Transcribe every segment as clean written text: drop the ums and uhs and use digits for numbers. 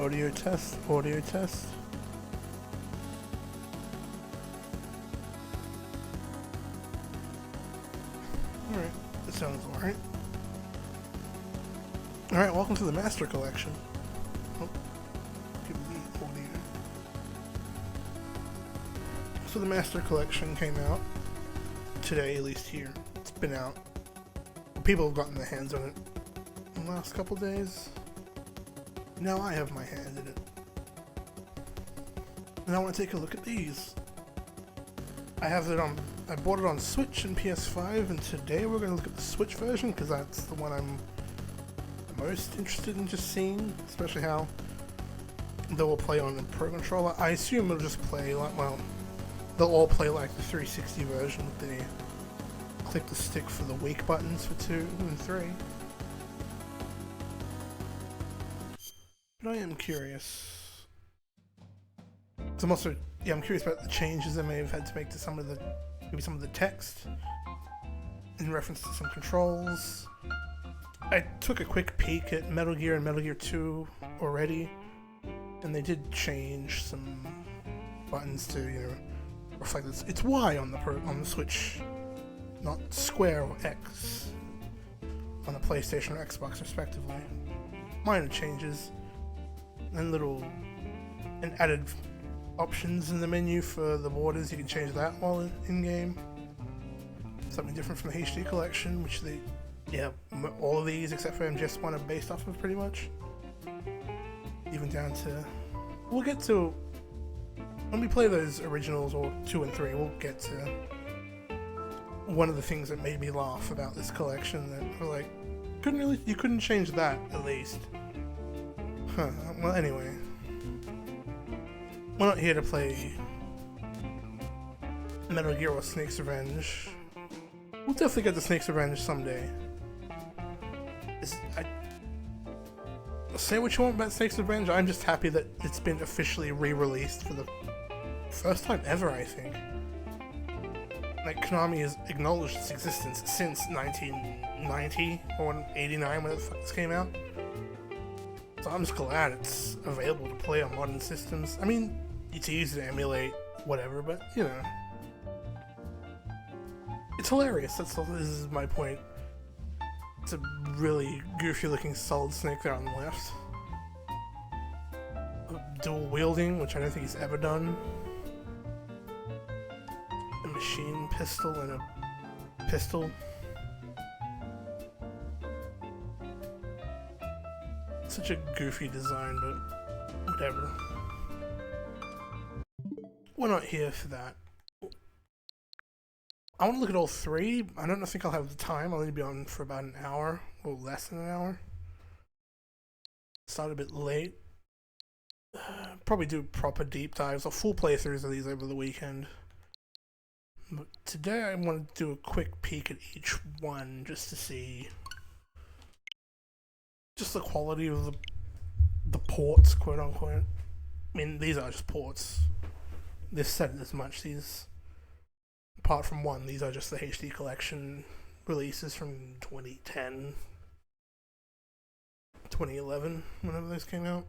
Audio test, audio test. Alright, that sounds alright. Alright, welcome to the Master Collection. Oh, give me the audio. So the Master Collection came out today, at least here. It's been out. People have gotten their hands on it in the last couple days. Now I have my hand in it. And I want to take a look at these. I bought it on Switch and PS5, and today we're going to look at the Switch version, because that's the one I'm most interested in just seeing, especially how they will play on the Pro Controller. I assume it'll just play like, well, they'll all play like the 360 version with the click the stick for the weak buttons for 2 and 3. But I am curious. I'm also, I'm curious about the changes they may have had to make to some of the text in reference to some controls. I took a quick peek at Metal Gear and Metal Gear 2 already, and they did change some buttons to, reflect this. It's Y on the Switch, not square or X on the PlayStation or Xbox respectively. Minor changes and added options in the menu for the borders. You can change that while in game. Something different from the HD collection, which all of these except for MGS1 are based off of pretty much. Even down to, we'll get to when we play those originals, or 2 and 3, we'll get to one of the things that made me laugh about this collection, that were like, you couldn't change that at least. Huh, well anyway. We're not here to play Metal Gear or Snake's Revenge. We'll definitely get to Snake's Revenge someday. Say what you want about Snake's Revenge, I'm just happy that it's been officially re-released for the first time ever, I think. Like, Konami has acknowledged its existence since 1990 or 89 when the fuck this came out. So I'm just glad it's available to play on modern systems. I mean, it's easy to emulate, whatever, but, it's hilarious. This is my point. It's a really goofy looking Solid Snake there on the left. Dual wielding, which I don't think he's ever done. A machine pistol and a pistol. Such a goofy design, but whatever. We're not here for that. I want to look at all 3. I don't think I'll have the time. I'll only be on for about an hour, or less than an hour. Start a bit late. Probably do proper deep dives or full playthroughs of these over the weekend. But today I want to do a quick peek at each one just to see just the quality of the ports, quote unquote. I mean, these are just ports. They've said as much. These, apart from one, these are just the HD collection releases from 2010, 2011, whenever those came out.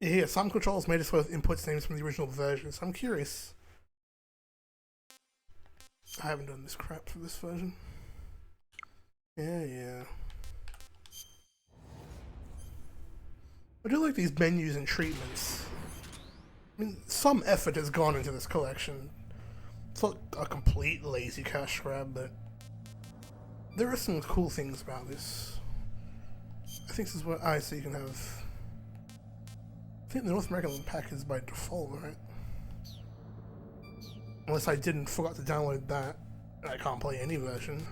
Yeah, some controls made us with inputs names from the original version, so I'm curious. I haven't done this crap for this version. Yeah. I do like these menus and treatments. I mean, some effort has gone into this collection. It's not a complete lazy cash grab, but there are some cool things about this. I think this is what so you can have. I think the North American pack is by default, right? Unless I forgot to download that, and I can't play any version.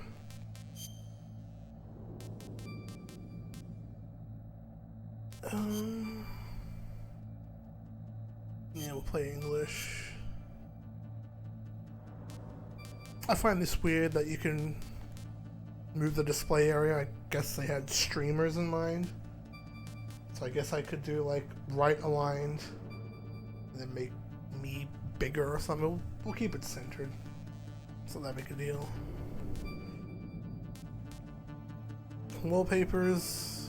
Yeah, we'll play English. I find this weird that you can move the display area. I guess they had streamers in mind. So I guess I could do like right aligned and then make me bigger or something. We'll keep it centered. It's not that big a deal. Wallpapers.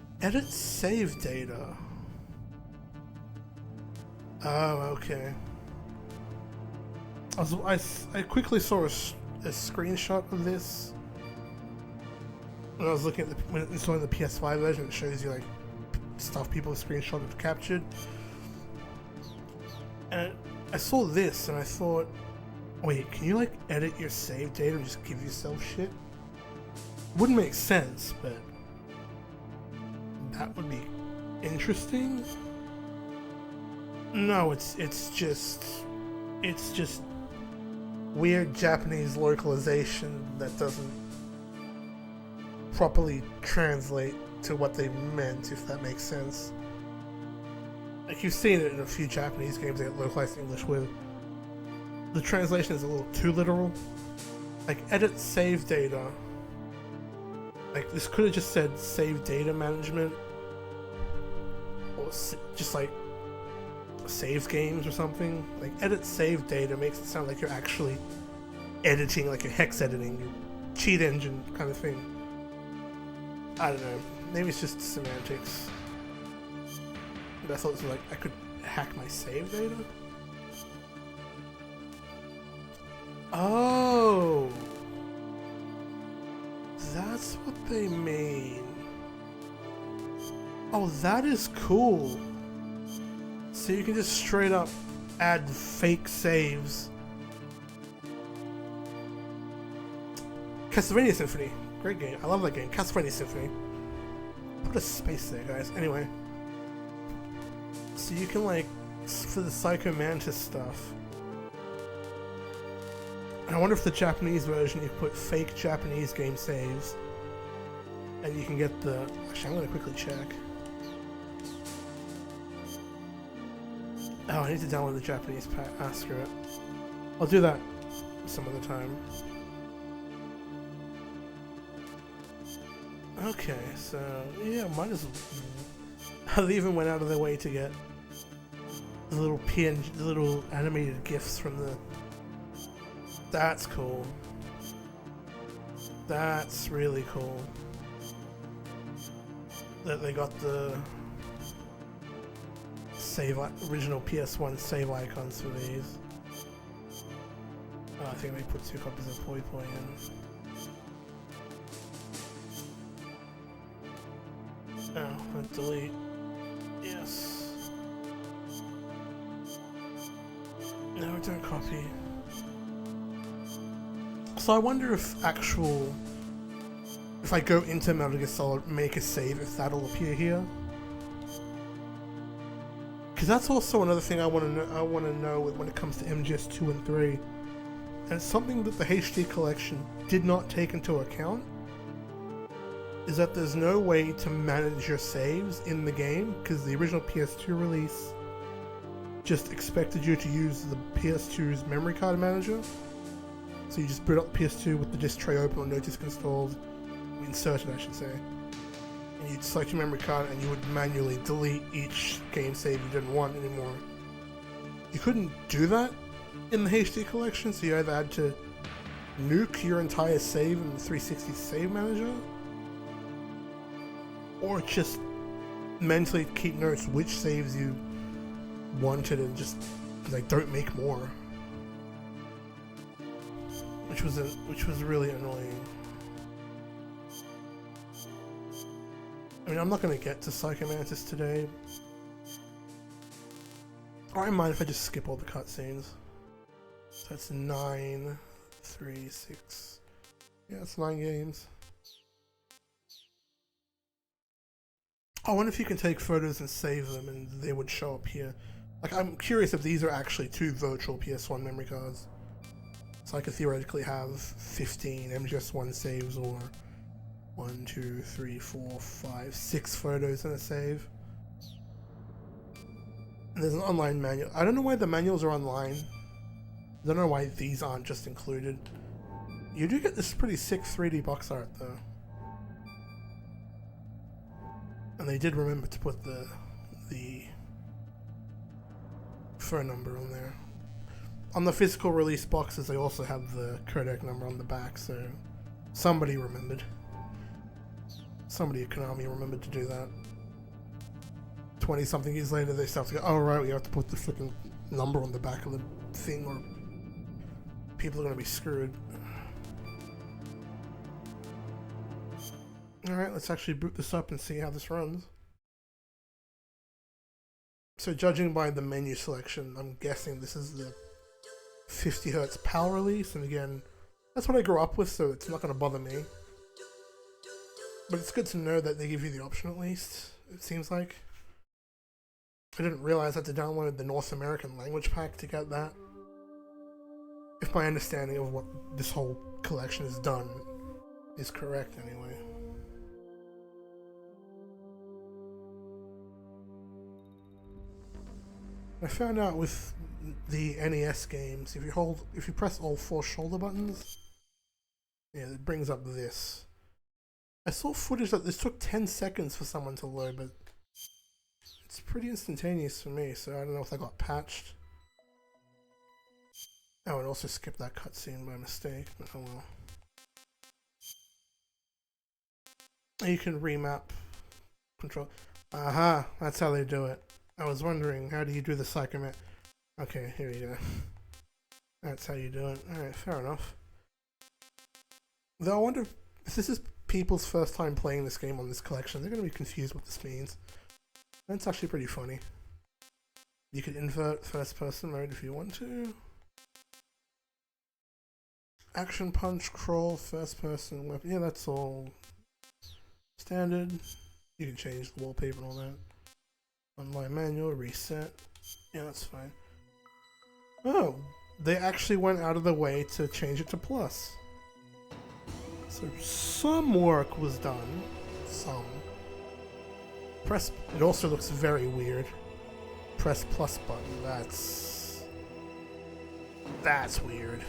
Edit save data. Oh, okay. I quickly saw a screenshot of this when I was looking at when installing the PS5 version. It shows you like stuff people have screenshotted and captured, and I saw this and I thought, wait, can you like edit your save data and just give yourself shit? Wouldn't make sense, but that would be interesting. No, it's just weird Japanese localization that doesn't properly translate to what they meant, if that makes sense. Like, you've seen it in a few Japanese games that get localized English where the translation is a little too literal. Like, edit save data. Like, this could have just said save data management, or just like save games or something. Like, edit save data makes it sound like you're actually editing, like you're hex editing, your cheat engine kind of thing. I don't know. Maybe it's just semantics. But I thought it was like I could hack my save data. Oh, that's what they mean. Oh, that is cool. So you can just straight up add fake saves. Castlevania Symphony. Great game. I love that game. Castlevania Symphony. Put a space there, guys. Anyway. So you can, like, for the Psycho Mantis stuff. And I wonder if the Japanese version you put fake Japanese game saves. And you can get the... Actually, I'm going to quickly check. Oh, I need to download the Japanese pack. Ah, screw it. I'll do that some other time. Okay, so yeah, might as well. They even went out of their way to get the little PNG, the little animated GIFs from the. That's cool. That's really cool. That they got the save original PS1 save icons for these. Oh, I think they put 2 copies of Poi Poi in. Oh, delete. Yes. No, don't copy. So I wonder if if I go into Metal Gear Solid, make a save, if that'll appear here. Because that's also another thing I want to know when it comes to MGS 2 and 3. And it's something that the HD collection did not take into account. Is that there's no way to manage your saves in the game, because the original PS2 release just expected you to use the PS2's memory card manager. So you just boot up the PS2 with the disk tray open or no disk installed, inserted I should say, and you'd select your memory card and you would manually delete each game save you didn't want anymore. You couldn't do that in the HD collection, so you either had to nuke your entire save in the 360 save manager, or just mentally keep notes which saves you wanted and just like don't make more, which was really annoying. I mean, I'm not gonna get to Psycho Mantis today. I don't mind if I just skip all the cutscenes. So that's 9, 3, 6. Yeah, it's 9 games. I wonder if you can take photos and save them and they would show up here. Like, I'm curious if these are actually 2 virtual PS1 memory cards. So I could theoretically have 15 MGS1 saves, or 1, 2, 3, 4, 5, 6 photos in a save. And there's an online manual. I don't know why the manuals are online. I don't know why these aren't just included. You do get this pretty sick 3D box art though. And they did remember to put the phone number on there. On the physical release boxes, they also have the codec number on the back, so somebody remembered. Somebody at Konami remembered to do that. 20 something years later they start to go, oh right, we have to put the freaking number on the back of the thing or people are going to be screwed. Alright, let's actually boot this up and see how this runs. So judging by the menu selection, I'm guessing this is the 50 Hz PAL release, and again, that's what I grew up with, so it's not going to bother me. But it's good to know that they give you the option at least, it seems like. I didn't realize I had to download the North American language pack to get that. If my understanding of what this whole collection has done is correct anyway. I found out with the NES games, if you press all 4 shoulder buttons, yeah, it brings up this. I saw footage that this took 10 seconds for someone to load, but it's pretty instantaneous for me, so I don't know if that got patched. Oh, and also skipped that cutscene by mistake, but oh well. You can remap control. Aha, that's how they do it. I was wondering, how do you do the psychomet? Okay, here you go. That's how you do it. Alright, fair enough. Though I wonder if this is people's first time playing this game on this collection. They're going to be confused what this means. That's actually pretty funny. You could invert first person mode if you want to. Action punch, crawl, first person weapon. Yeah, that's all standard. You can change the wallpaper and all that. Online manual, reset. Yeah, that's fine. Oh, they actually went out of the way to change it to plus. So some work was done. Some. Press. It also looks very weird. Press plus button. That's weird.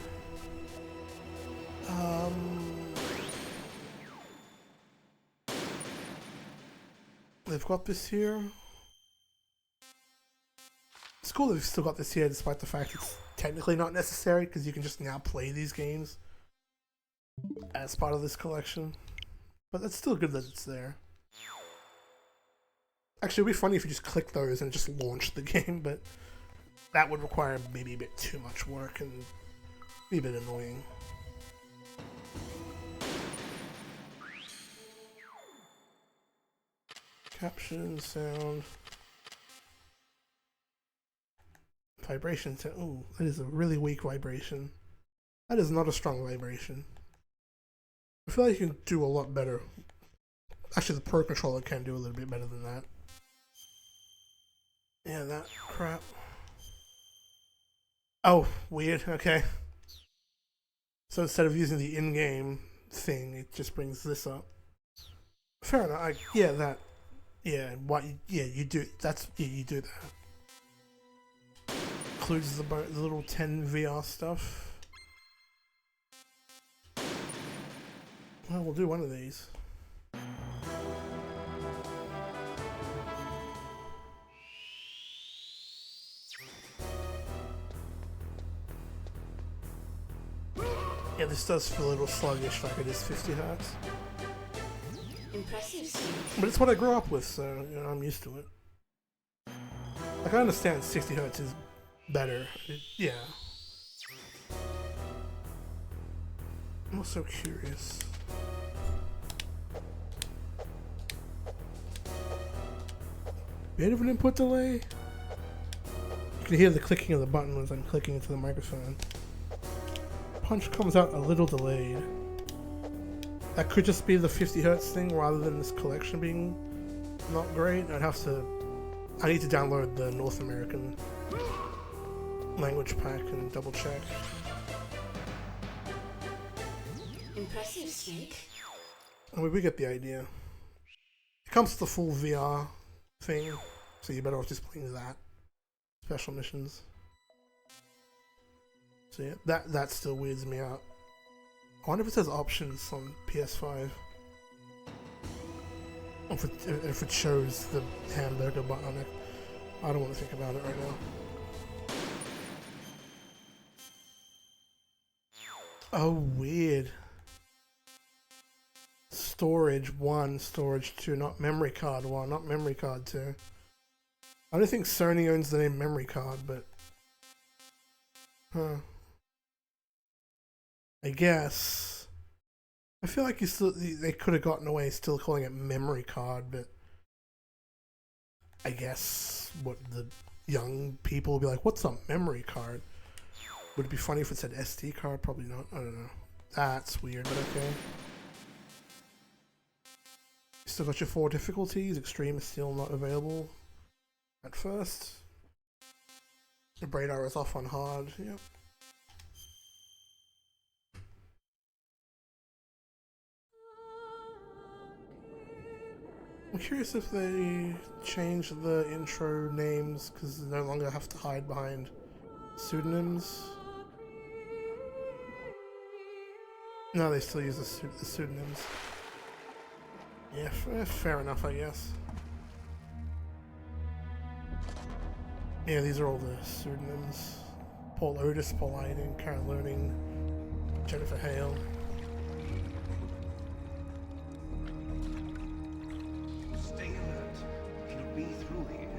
They've got this here. It's cool that they've still got this here despite the fact it's technically not necessary because you can just now play these games as part of this collection. But it's still good that it's there. Actually, it'd be funny if you just click those and just launch the game, but that would require maybe a bit too much work and be a bit annoying. Caption, sound. Vibration. Ooh, that is a really weak vibration. That is not a strong vibration. I feel like you can do a lot better. Actually, the Pro Controller can do a little bit better than that. Yeah, that crap. Oh, weird. Okay. So instead of using the in-game thing, it just brings this up. Fair enough. Yeah, that. Yeah, what? Yeah, you do. That's you do that. Includes the little 10 VR stuff. Well, we'll do one of these. Yeah, this does feel a little sluggish, like it is 50 Hz. Impressive. But it's what I grew up with, so you know, I'm used to it. Like I understand 60 Hz is better. Yeah. I'm also curious. Bit of an input delay. You can hear the clicking of the button as I'm clicking into the microphone. Punch comes out a little delayed. That could just be the 50 Hz thing rather than this collection being not great. I need to download the North American language pack and double check. Impressive, Snake. I mean, we get the idea. It comes with the full VR thing, so you're better off just playing that. Special missions. So yeah, that still weirds me out. I wonder if it says options on PS5. If it shows the hamburger button on it. I don't want to think about it right now. Oh, weird. Storage 1, storage 2, not memory card 1, not memory card 2. I don't think Sony owns the name memory card, but I guess I feel like they could have gotten away still calling it memory card, but I guess what the young people will be like, what's a memory card? Would it be funny if it said SD card? Probably not. I don't know. That's weird, but okay. Still got your 4 difficulties. Extreme is still not available at first. The radar is off on hard. Yep. I'm curious if they changed the intro names because they no longer have to hide behind pseudonyms. No, they still use the pseudonyms. Yeah, fair enough, I guess. Yeah, these are all the pseudonyms. Paul Otis, Paul Iden, Karen Learning, Jennifer Hale. Stay alert. It'll be through here.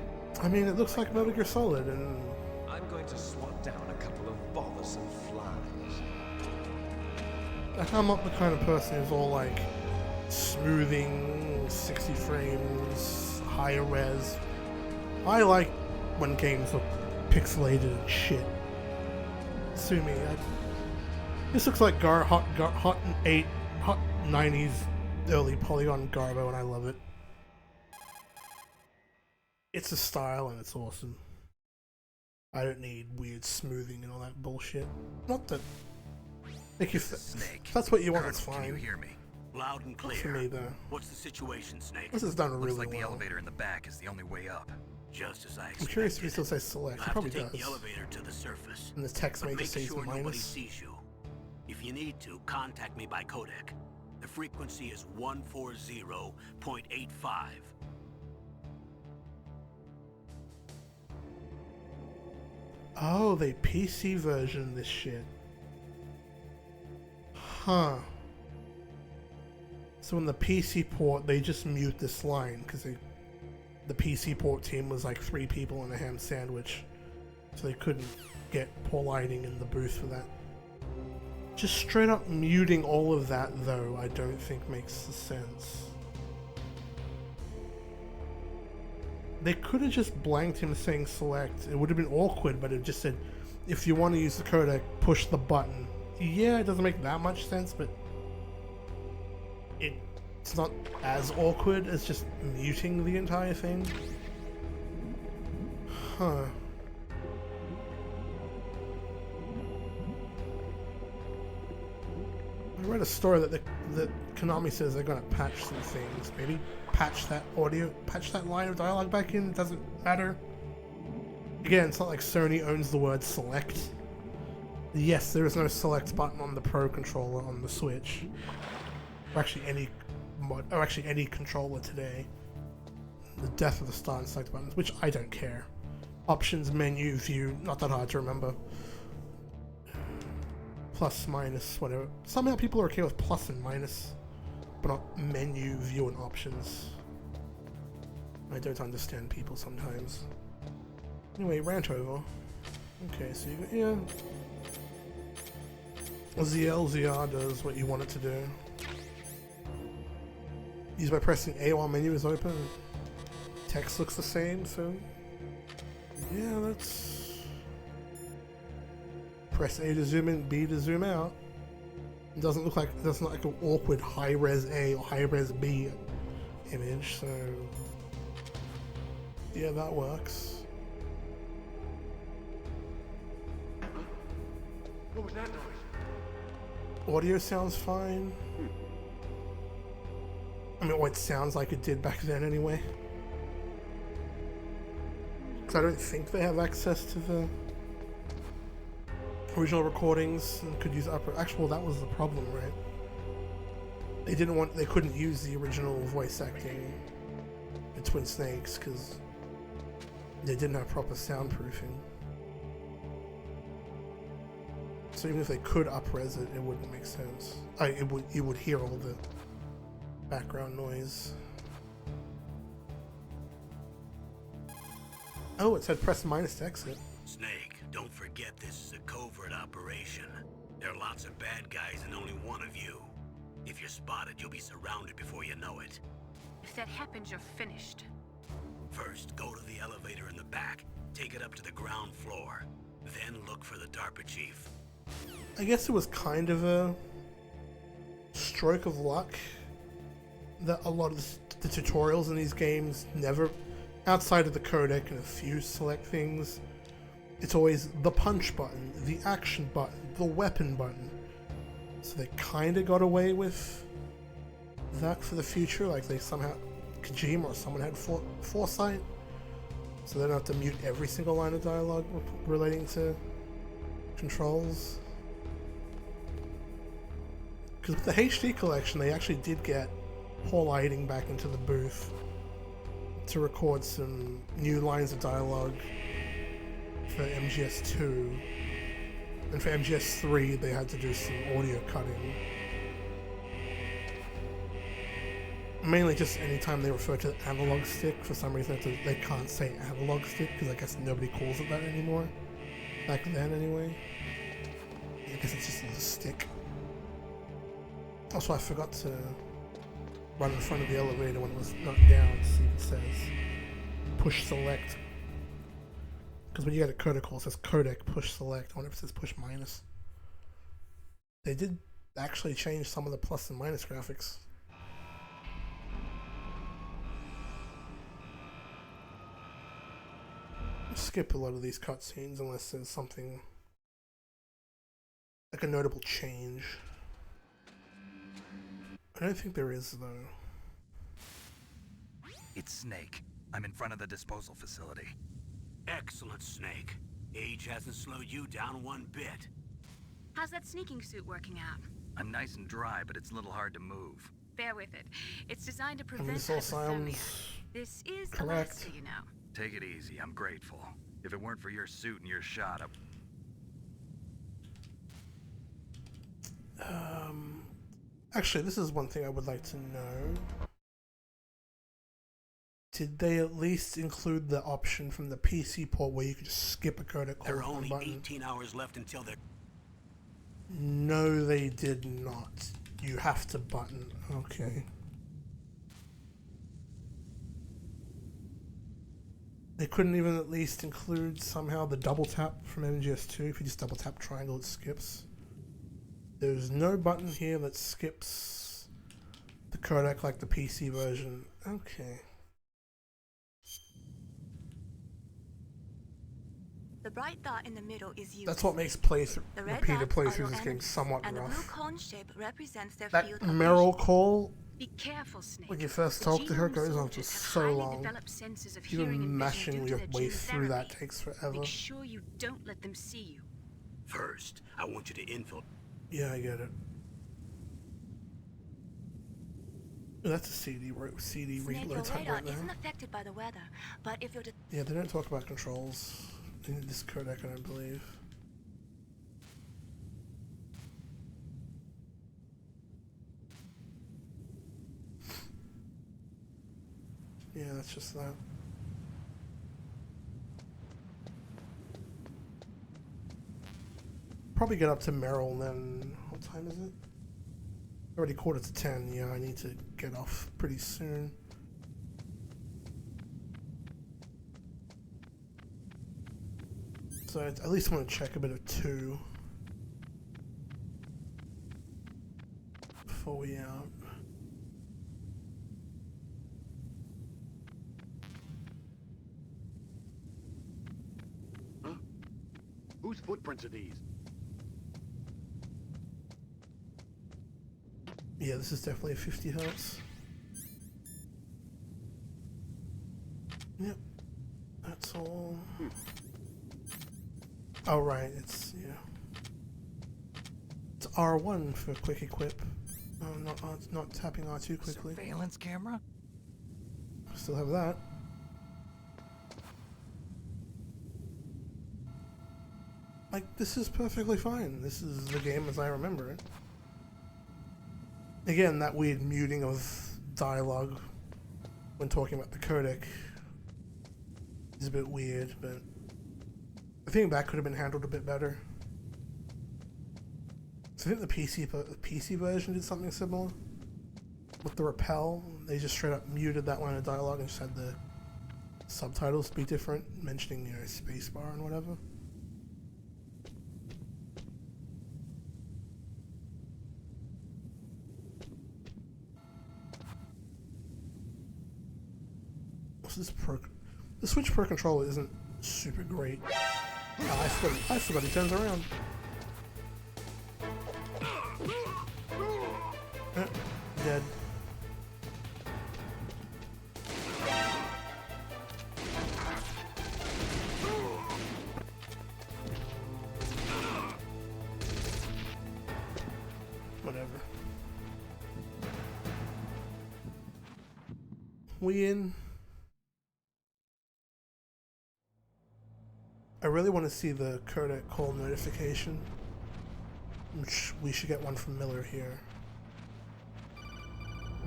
I mean, it looks like Metal Gear Solid, and I'm going to swat down a couple of bothersome flies. I'm not the kind of person who's all like smoothing, 60 frames, higher res. I like when games look pixelated and shit. Sue me. This looks like hot 90s early polygon Garbo, and I love it. It's a style and it's awesome. I don't need weird smoothing and all that bullshit. Not that. If that's what you want, it's fine. Can you hear me? Loud and clear. For me, though. What's the situation, Snake? This is done really Looks like well. the elevator in the back is the only way up. Just as I expected. I'm curious if he still says select. He You'll probably have to take does. the elevator to the surface. And the text may But just make say sure nobody minus. sees you. If you need to, contact me by codec. The frequency is 140.85. Oh, they PC version this shit. Huh. So in the PC port, they just mute this line because the PC port team was like 3 people in a ham sandwich, so they couldn't get Paul Lighting in the booth for that. Just straight up muting all of that, though, I don't think makes sense. They could have just blanked him saying select. It would have been awkward, but it just said, if you want to use the codec, push the button. Yeah, it doesn't make that much sense, but it's not as awkward as just muting the entire thing. Huh. I read a story that Konami says they're gonna patch some things. Maybe patch that line of dialogue back in. It doesn't matter. Again, it's not like Sony owns the word select. Yes, there is no select button on the Pro controller on the Switch, or actually any controller today. The death of the start and select buttons, which I don't care. Options, menu, view, not that hard to remember. Plus, minus, whatever. Somehow people are okay with plus and minus, but not menu, view, and options. I don't understand people sometimes. Anyway, rant over. Okay, so you got, yeah. ZR does what you want it to do. Use by pressing A while menu is open. Text looks the same, so yeah, that's press A to zoom in, B to zoom out. It doesn't look like that's not like an awkward high res A or high res B image, so yeah, that works. What was that noise? Audio sounds fine. I mean, it sounds like it did back then anyway. Because I don't think they have access to the original recordings and could use upper. Actually, well, that was the problem, right? They couldn't use the original voice acting in Twin Snakes because they didn't have proper soundproofing. So even if they could up-res it, it wouldn't make sense. You would hear all the background noise. Oh, it said press minus to exit. Snake, don't forget this is a covert operation. There are lots of bad guys and only one of you. If you're spotted, you'll be surrounded before you know it. If that happens, you're finished. First, go to the elevator in the back. Take it up to the ground floor. Then look for the DARPA chief. I guess it was kind of a stroke of luck that a lot of the tutorials in these games never, outside of the codec and a few select things, it's always the punch button, the action button, the weapon button. So they kind of got away with that for the future, like they somehow, Kojima or someone had foresight, so they don't have to mute every single line of dialogue relating to controls. Because with the HD collection, they actually did get Paul Eiding back into the booth to record some new lines of dialogue for MGS2, and for MGS3 they had to do some audio cutting. Mainly just anytime they refer to the analog stick, for some reason they can't say analog stick, because I guess nobody calls it that anymore. Back then anyway. I guess it's just a stick. Also, I forgot to run in front of the elevator when it was not down to see if it says push select. Because when you get a codec call, it says codec push select. I wonder if it says push minus. They did actually change some of the plus and minus graphics. Skip a lot of these cutscenes unless there's something like a notable change. I don't think there is, though. It's Snake. I'm in front of the disposal facility. Excellent, Snake. Age hasn't slowed you down one bit. How's that sneaking suit working out? I'm nice and dry, but it's a little hard to move. Bear with it. It's designed to I prevent mean, this all hypothermia. sounds This is correct. Alaska, you know. Take it easy, I'm grateful. If it weren't for your suit and your shot, Actually, this is one thing I would like to know. Did they at least include the option from the PC port where you could just skip a codec call There are with one only button? 18 hours left until they're... No, they did not. You have to button. Okay. They couldn't even at least include somehow the double tap from MGS2. If you just double tap triangle, it skips. There's no button here that skips the codec like the PC version. Okay. The bright dot in the middle is you. That's what makes The red repeated dots are playthroughs your of this game enemies, somewhat and the blue rough. cone shape represents their That field of Meryl vision. call, Be careful, Snake. when you first The talk to her, genome goes on for soldiers have so highly long. developed senses of hearing Even and vision mashing due to your their way gene through that therapy. takes forever. Make sure you don't let them see you. First, I want you to infiltrate... Yeah, I get it. That's a CD Snake, your reload time radar right isn't now. affected by the weather, but if you're Yeah, they don't talk about controls in this codec, I don't believe. Yeah, that's just that. Probably get up to Merrill and then... What time is it? Already 9:45. Yeah, I need to get off pretty soon. So I at least want to check a bit of 2 before we out. Huh? Whose footprints are these? Yeah, this is definitely a 50 hertz. Yep, that's all. Oh right, it's it's R1 for quick equip. Not tapping R2 quickly. Surveillance camera? Still have that. Like, this is perfectly fine. This is the game as I remember it. Again, that weird muting of dialogue when talking about the codec is a bit weird, but I think that could have been handled a bit better. So I think the PC version did something similar with the rappel. They just straight up muted that line of dialogue and just had the subtitles be different, mentioning, you know, spacebar and whatever. So the Switch Pro controller isn't super great. Oh, I forgot he turns around. Dead. Whatever. We in. I really want to see the codec call notification, which we should get one from Miller here.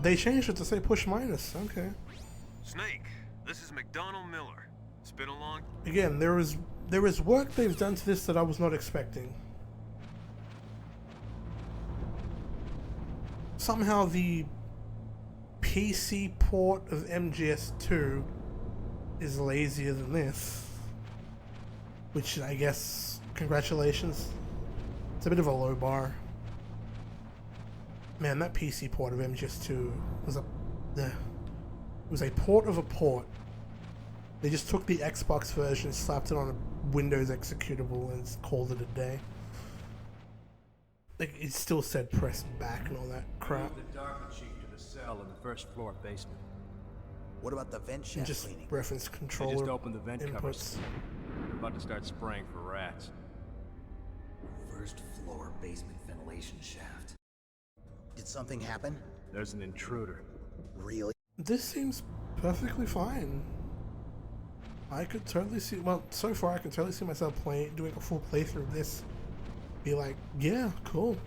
They changed it to say push minus. Okay. Snake, this is McDonald Miller. It's been a long... Again, there is work they've done to this that I was not expecting. Somehow the PC port of MGS2 is lazier than this. Which I guess, congratulations. It's a bit of a low bar. Man, that PC port of MGS2 was a port of a port. They just took the Xbox version, slapped it on a Windows executable, and called it a day. Like, it still said press back and all that crap. Move the dark machine to the cell in the first floor basement. What about the vent shaft And just cleaning? reference They controller just opened the vent covers. inputs. They're about to start spraying for rats. First floor basement ventilation shaft. Did something happen? There's an intruder. Really? This seems perfectly fine. I could totally see, well, so far I can totally see myself doing a full playthrough of this. Be like, yeah, cool.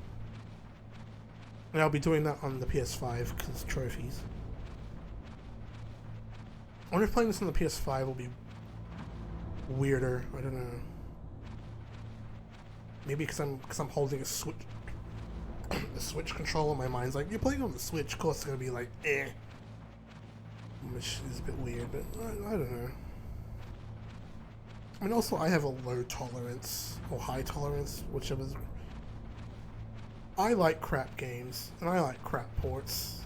And I'll be doing that on the PS5 because trophies. I wonder if playing this on the PS5 will be weirder. I don't know. Maybe because I'm holding a Switch, a Switch controller. My mind's like, you're playing on the Switch. Of course, it's gonna be like, which is a bit weird. But I don't know. I mean, also I have a low tolerance or high tolerance, whichever. I like crap games and I like crap ports.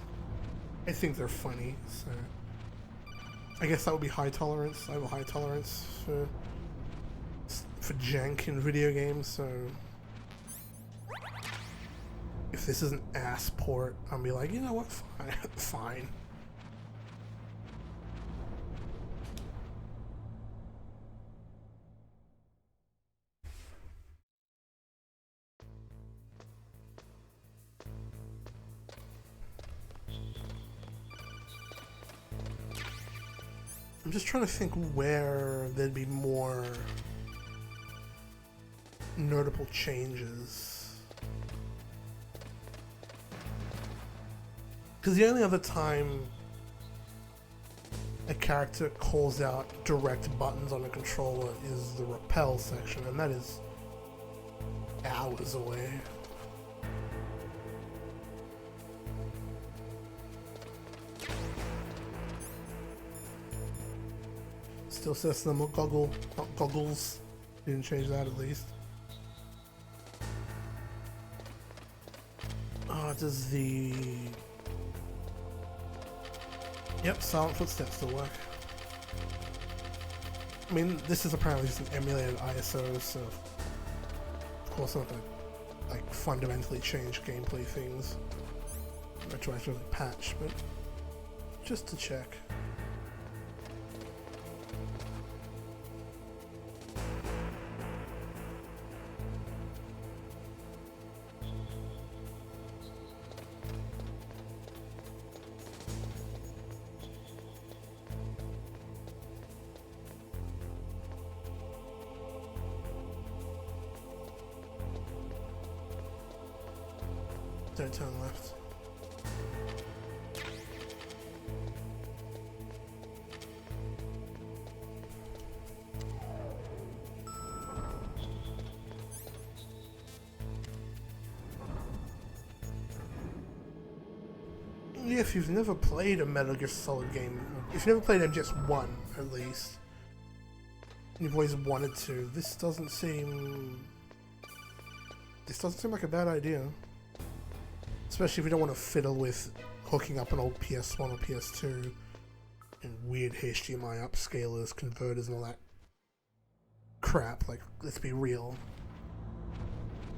I think they're funny, so I guess that would be high tolerance. I have a high tolerance for jank in video games, so if this is an ass port, I'll be like, you know what, fine. Fine. I'm just trying to think where there'd be more notable changes. Because the only other time a character calls out direct buttons on a controller is the rappel section, and that is hours away. Still says thermal goggles. Didn't change that at least. Does the... Yep, silent footsteps still work. I mean, this is apparently just an emulated ISO, so of course I'm not gonna like fundamentally change gameplay things, retroactively patch, but just to check. Don't turn left. Yeah, if you've never played a Metal Gear Solid game, if you've never played MGS1 at least, and you've always wanted to, this doesn't seem like a bad idea. Especially if you don't want to fiddle with hooking up an old PS1 or PS2 and weird HDMI upscalers, converters, and all that crap. Like, let's be real.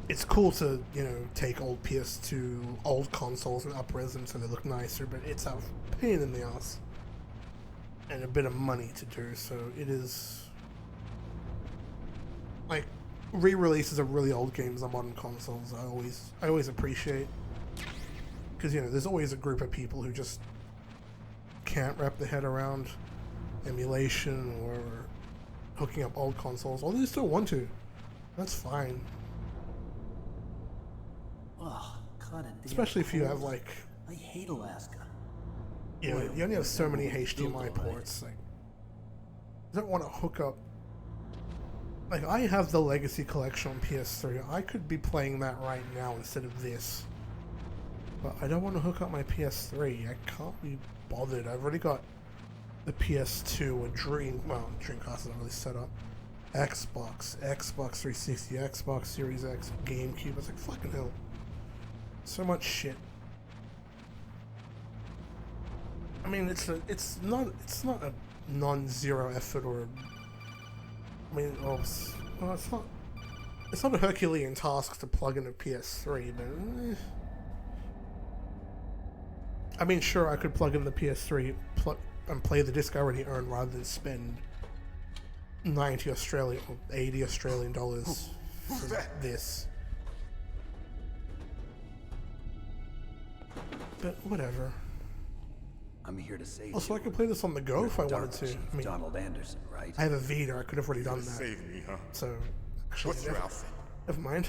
It's cool to, you know, take old PS2, old consoles and up-res them so they look nicer, but it's a pain in the ass. And a bit of money to do, so it is... Like, re-releases of really old games on modern consoles I always appreciate. Because, you know, there's always a group of people who just can't wrap their head around emulation or hooking up old consoles, or they still want to. That's fine. Oh, God, especially if you have, like... I hate Alaska. Yeah, you only have so many HDMI ports. Like, you don't want to hook up... Like, I have the Legacy Collection on PS3. I could be playing that right now instead of this. But I don't want to hook up my PS3. I can't be bothered. I've already got the PS2, Dreamcast is not really set up. Xbox 360, Xbox Series X, GameCube. It's like, fucking hell. So much shit. I mean, it's not a non-zero effort, or I mean, it's not a Herculean task to plug in a PS3, but I mean, sure, I could plug in the PS3 and play the disc I already earned rather than spend 90 Australian or 80 Australian dollars for this. But whatever. I'm here to save also, you. I could play this on the go You're if I the wanted Dark to. Chief I mean, Donald Anderson, right? I have a Vita. I could have already done that. Save me, huh? So, actually, What's your outfit? Never mind.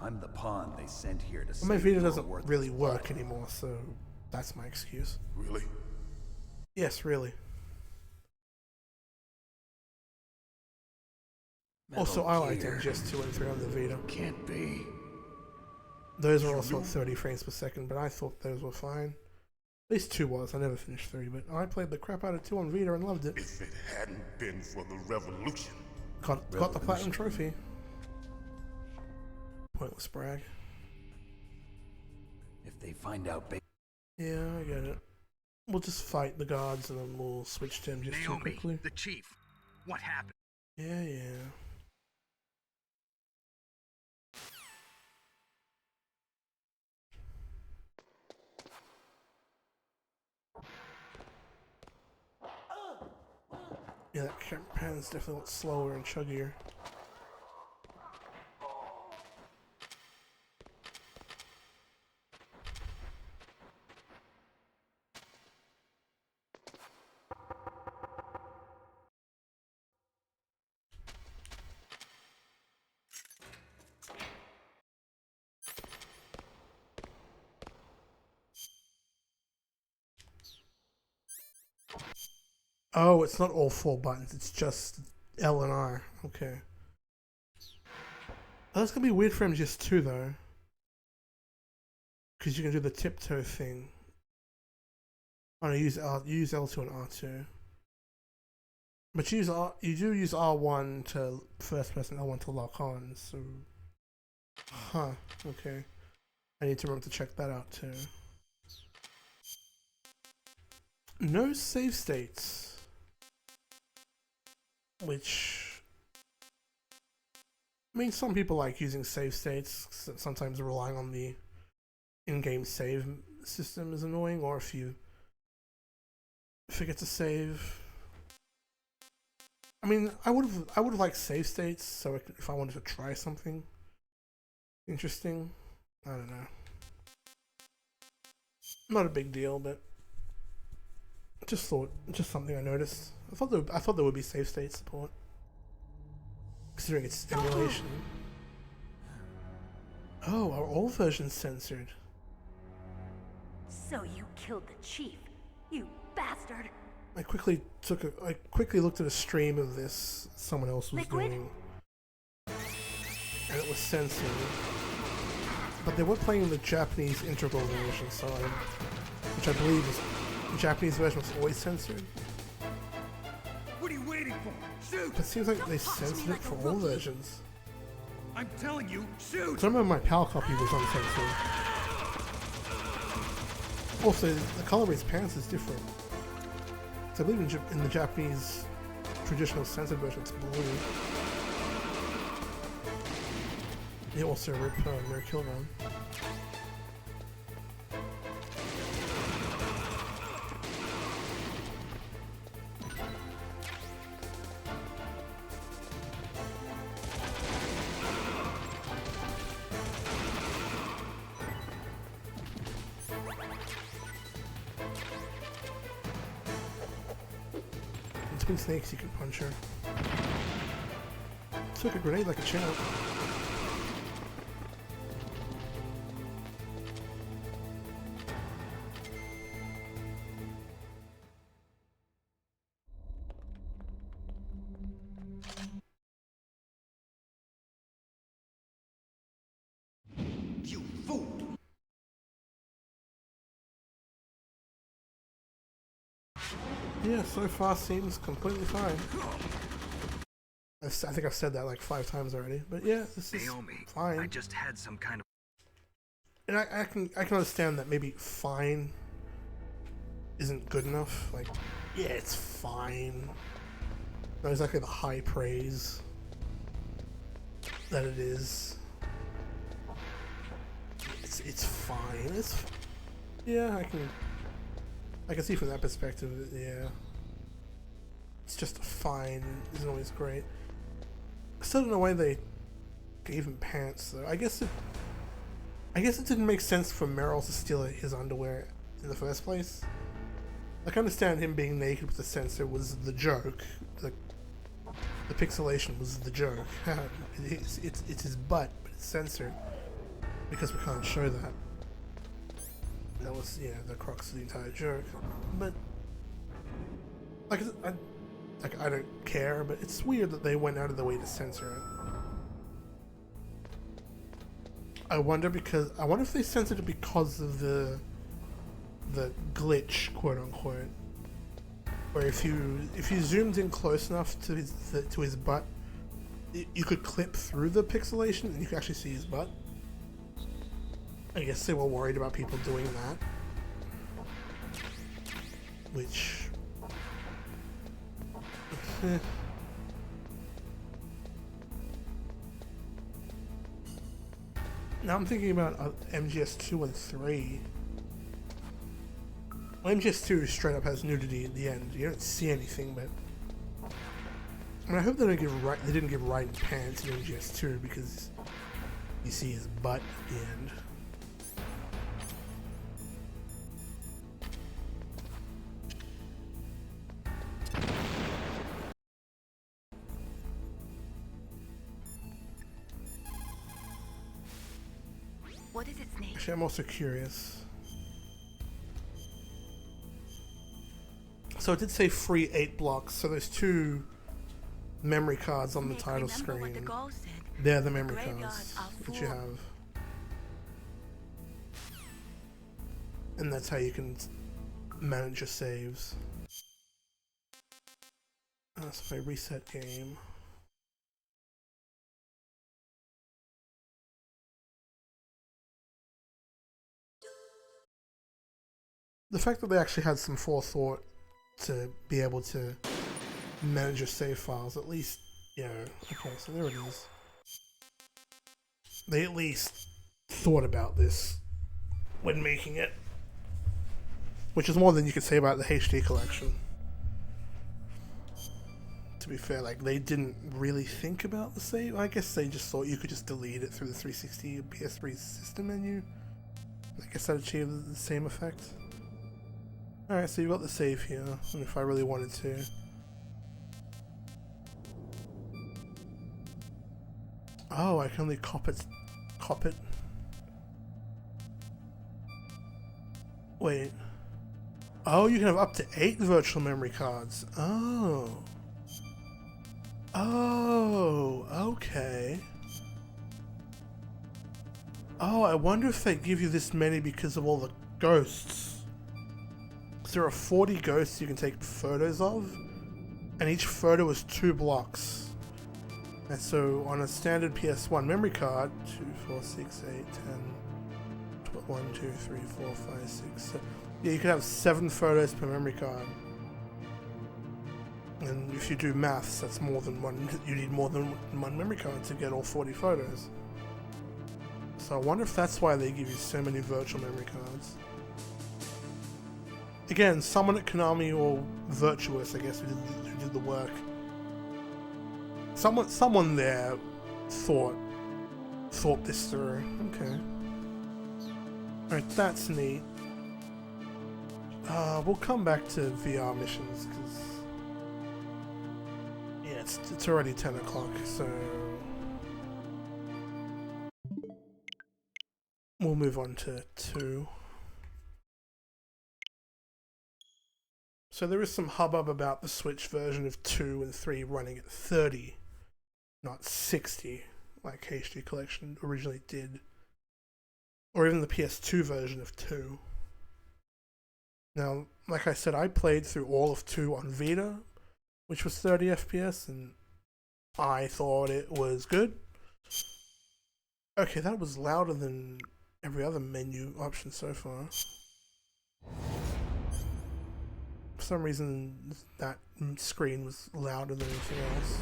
I'm the pawn they sent here to save My Vita your doesn't worthless really work body. anymore, so that's my excuse. Really? Yes, really. Also, I liked MGS 2 and 3 on the Vita. Can't be. Those were also at 30 frames per second, but I thought those were fine. At least 2 was. I never finished 3, but I played the crap out of 2 on Vita and loved it. If it hadn't been for the revolution. Got the platinum trophy. Pointless brag. If they find out, Yeah, I get it. We'll just fight the guards and then we'll switch to MGS 2 quickly. The chief. What happened? Yeah. Yeah, that campan's definitely a lot slower and chuggier. Oh, it's not all 4 buttons, it's just L and R. Okay. Oh, that's gonna be weird for MGS 2 though. Because you can do the tiptoe thing. Oh no, you use L2 and R2. But you do use R1 to first person, L1 to lock on, so... Huh, okay. I need to remember to check that out too. No save states. Which, I mean, some people like using save states. Sometimes relying on the in-game save system is annoying, or if you forget to save. I mean, I would have liked save states, so if I wanted to try something interesting, I don't know. Not a big deal, but just something I noticed. I thought there would be save state support, considering it's emulation. Oh, are all versions censored? So you killed the chief, you bastard! I quickly looked at a stream of this someone else was doing, and it was censored. But they were playing the Japanese integral version, so which I believe is the Japanese version was always censored. What are you waiting for? Shoot! But it seems like they censored it for all versions. I'm telling you, shoot! I remember my PAL copy was uncensored. Also, the color of his pants is different. So I believe in the Japanese traditional censored version it's blue. They also rip Mirror Kill Run. Between snakes you can punch her. Took a grenade like a champ. You fool! Yeah, so far seems completely fine. I think I've said that like 5 times already, but yeah, this is fine. I just had some kind of... And I can understand that maybe fine isn't good enough. Like, yeah, it's fine. Not exactly the high praise that it is. It's fine. Yeah, I can see from that perspective. Yeah, it's just fine. Isn't always great. I still don't know why they gave him pants though. I guess it didn't make sense for Meryl to steal his underwear in the first place. Like, I understand him being naked with the censor was the joke. The pixelation was the joke. it's his butt, but it's censored because we can't show that. That was, yeah, the crux of the entire joke. But like, I don't care, but it's weird that they went out of the way to censor it. I wonder if they censored it because of the glitch, quote unquote, where if you zoomed in close enough to his butt, you could clip through the pixelation and you could actually see his butt. I guess they were worried about people doing that, which now I'm thinking about MGS 2 and 3. Well, MGS 2 straight up has nudity at the end. You don't see anything, but I mean, I hope they didn't give Raiden pants in MGS 2 because you see his butt at the end. What is it, Snake? Actually, I'm also curious. So it did say free 8 blocks, so there's 2 memory cards on the title screen. They're the memory cards that you have. And that's how you can manage your saves. So if I reset game. The fact that they actually had some forethought to be able to manage your save files, at least, you know, okay, so there it is. They at least thought about this when making it, which is more than you could say about the HD collection. To be fair, like, they didn't really think about the save. I guess they just thought you could just delete it through the 360 PS3 system menu. I guess that achieved the same effect. Alright, so you've got the save here, and if I really wanted to. Oh, I can only cop it. Wait. Oh, you can have up to 8 virtual memory cards. Oh. Oh, okay. Oh, I wonder if they give you this many because of all the ghosts. there are 40 ghosts you can take photos of, and each photo is 2 blocks. And so on a standard PS1 memory card, 2, 4, 6, 8, 10, 12, 1, 2, 3, 4, 5, 6, 7. Yeah, you could have 7 photos per memory card. And if you do maths, that's more than one. You need more than one memory card to get all 40 photos. So I wonder if that's why they give you so many virtual memory cards. Again, someone at Konami or Virtuous, I guess, who did the work. Someone there thought this through. Okay. Alright, that's neat. We'll come back to VR missions, because yeah, it's already 10 o'clock, so we'll move on to 2. So there is some hubbub about the Switch version of 2 and 3 running at 30, not 60, like HD Collection originally did. Or even the PS2 version of 2. Now, like I said, I played through all of 2 on Vita, which was 30 FPS, and I thought it was good. Okay, that was louder than every other menu option so far. For some reason, that screen was louder than anything else.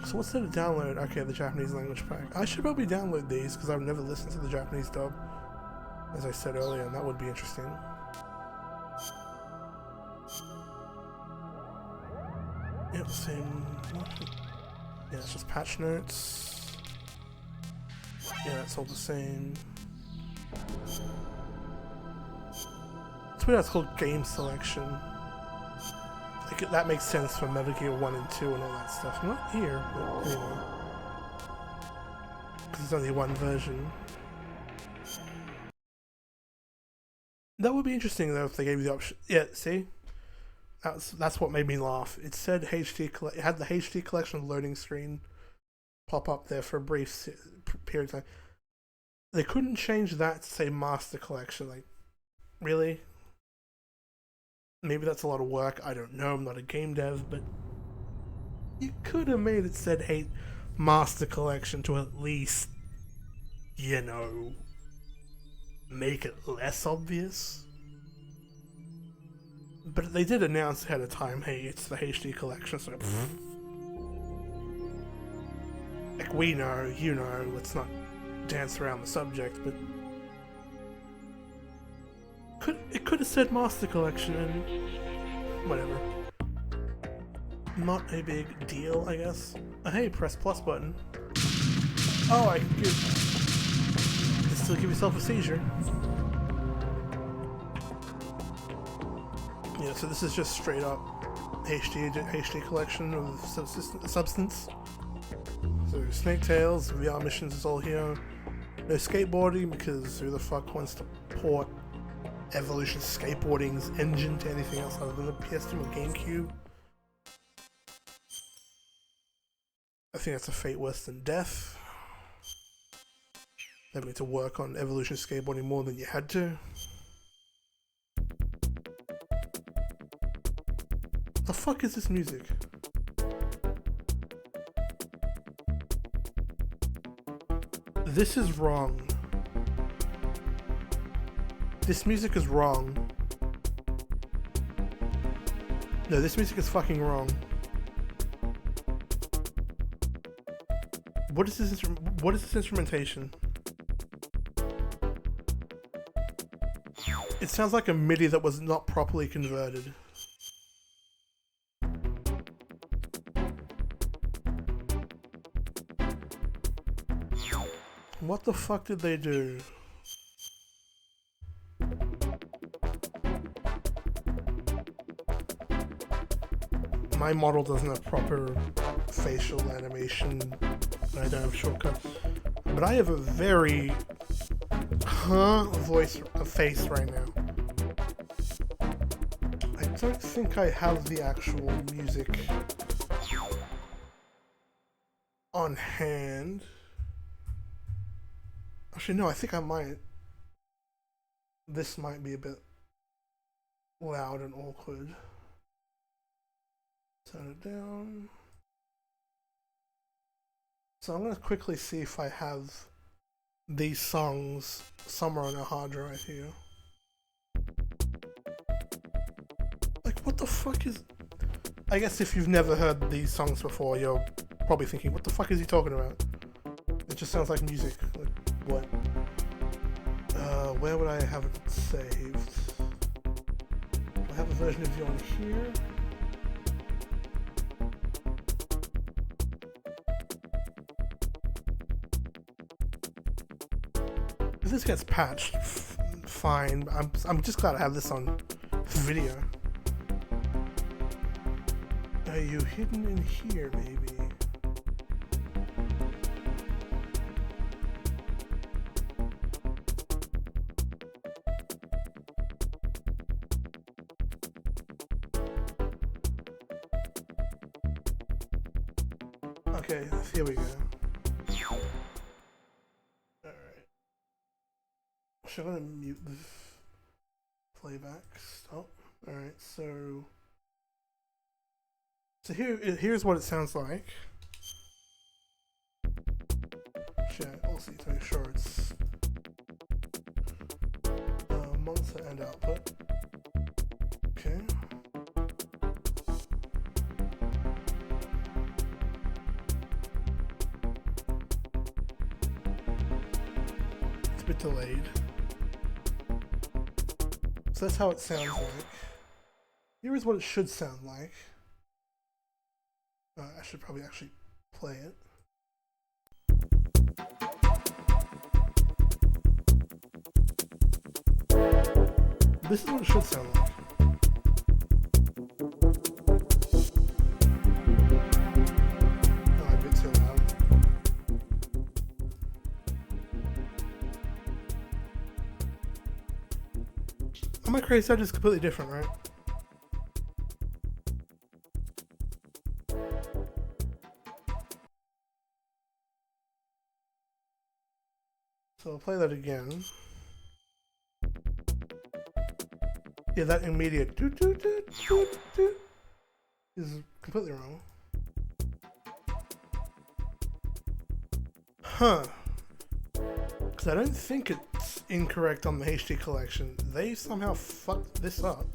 So what's there to download? Okay, the Japanese language pack. I should probably download these because I've never listened to the Japanese dub, as I said earlier, and that would be interesting. Yep, same. Yeah, it's just patch notes. Yeah, that's all the same. It's weird it's called game selection. Like, that makes sense for Metal Gear 1 and 2 and all that stuff. Not here, but anyway. Because there's only one version. That would be interesting though if they gave you the option. Yeah, see? That's what made me laugh. It said HD, it had the HD collection loading screen pop up there for a brief period of time. They couldn't change that to say Master Collection. Like, really? Maybe that's a lot of work. I don't know. I'm not a game dev, but you could have made it said, hey, Master Collection to at least, you know, make it less obvious. But they did announce ahead of time, hey, it's the HD collection, so like, we know, you know, let's not dance around the subject, but it could have said Master Collection and whatever. Not a big deal, I guess. Hey, press plus button. Oh, I can still give yourself a seizure. Yeah, so this is just straight up HD collection of substance. So Snake Tales, VR missions is all here. No skateboarding, because who the fuck wants to port Evolution Skateboarding's engine to anything else other than the PS2 and GameCube? I think that's a fate worse than death. Having to work on Evolution Skateboarding more than you had to. The fuck is this music? This is wrong. This music is wrong. No, this music is fucking wrong. What is this? What is this instrumentation? It sounds like a MIDI that was not properly converted. What the fuck did they do? My model doesn't have proper facial animation, and I don't have shortcuts. But I have a very face right now. I don't think I have the actual music on hand. Actually, no, I think I might. This might be a bit loud and awkward. Turn it down. So I'm gonna quickly see if I have these songs somewhere on a hard drive here. Like, what the fuck is... I guess if you've never heard these songs before, you're probably thinking, what the fuck is he talking about? It just sounds like music. Like, what? Where would I have it saved? Do I have a version of you on here? If this gets patched, fine. I'm just glad I have this on video. Are you hidden in here, maybe? Okay, here we go. Alright. Should I mute the playback? Stop. Alright, so here's what it sounds like. Shit, also need to make sure it's monitor and output. Okay. It's a bit delayed. So that's how it sounds like. Here is what it should sound like. I should probably actually play it. This is what it should sound like. Oh, a bit too loud. Am I crazy? That is completely different, right? So I'll play that again. Yeah, that immediate doo doo doo doo doo is completely wrong. Huh. Because I don't think it's incorrect on the HD collection. They somehow fucked this up.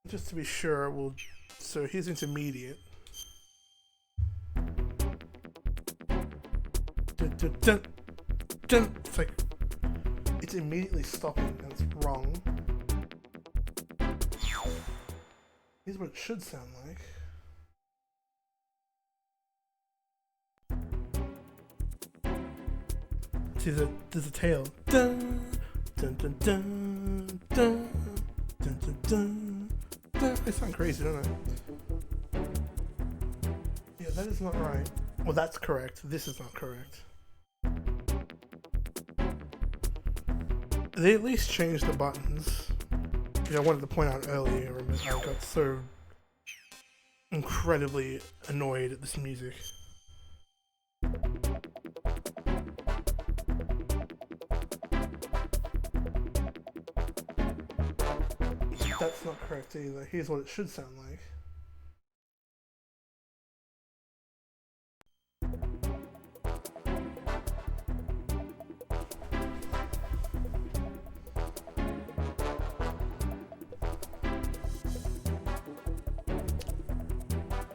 Just to be sure, we'll... So here's intermediate. Dun, dun, dun, dun. It's like... It's immediately stopping and it's wrong. Here's what it should sound like. See, there's a tail. Dun, dun, dun, dun, dun, dun, dun, dun, dun. I sound crazy, don't I? Yeah, that is not right. Well, that's correct. This is not correct. They at least changed the buttons. Which I wanted to point out earlier. I got so incredibly annoyed at this music. That's not correct either. Here's what it should sound like.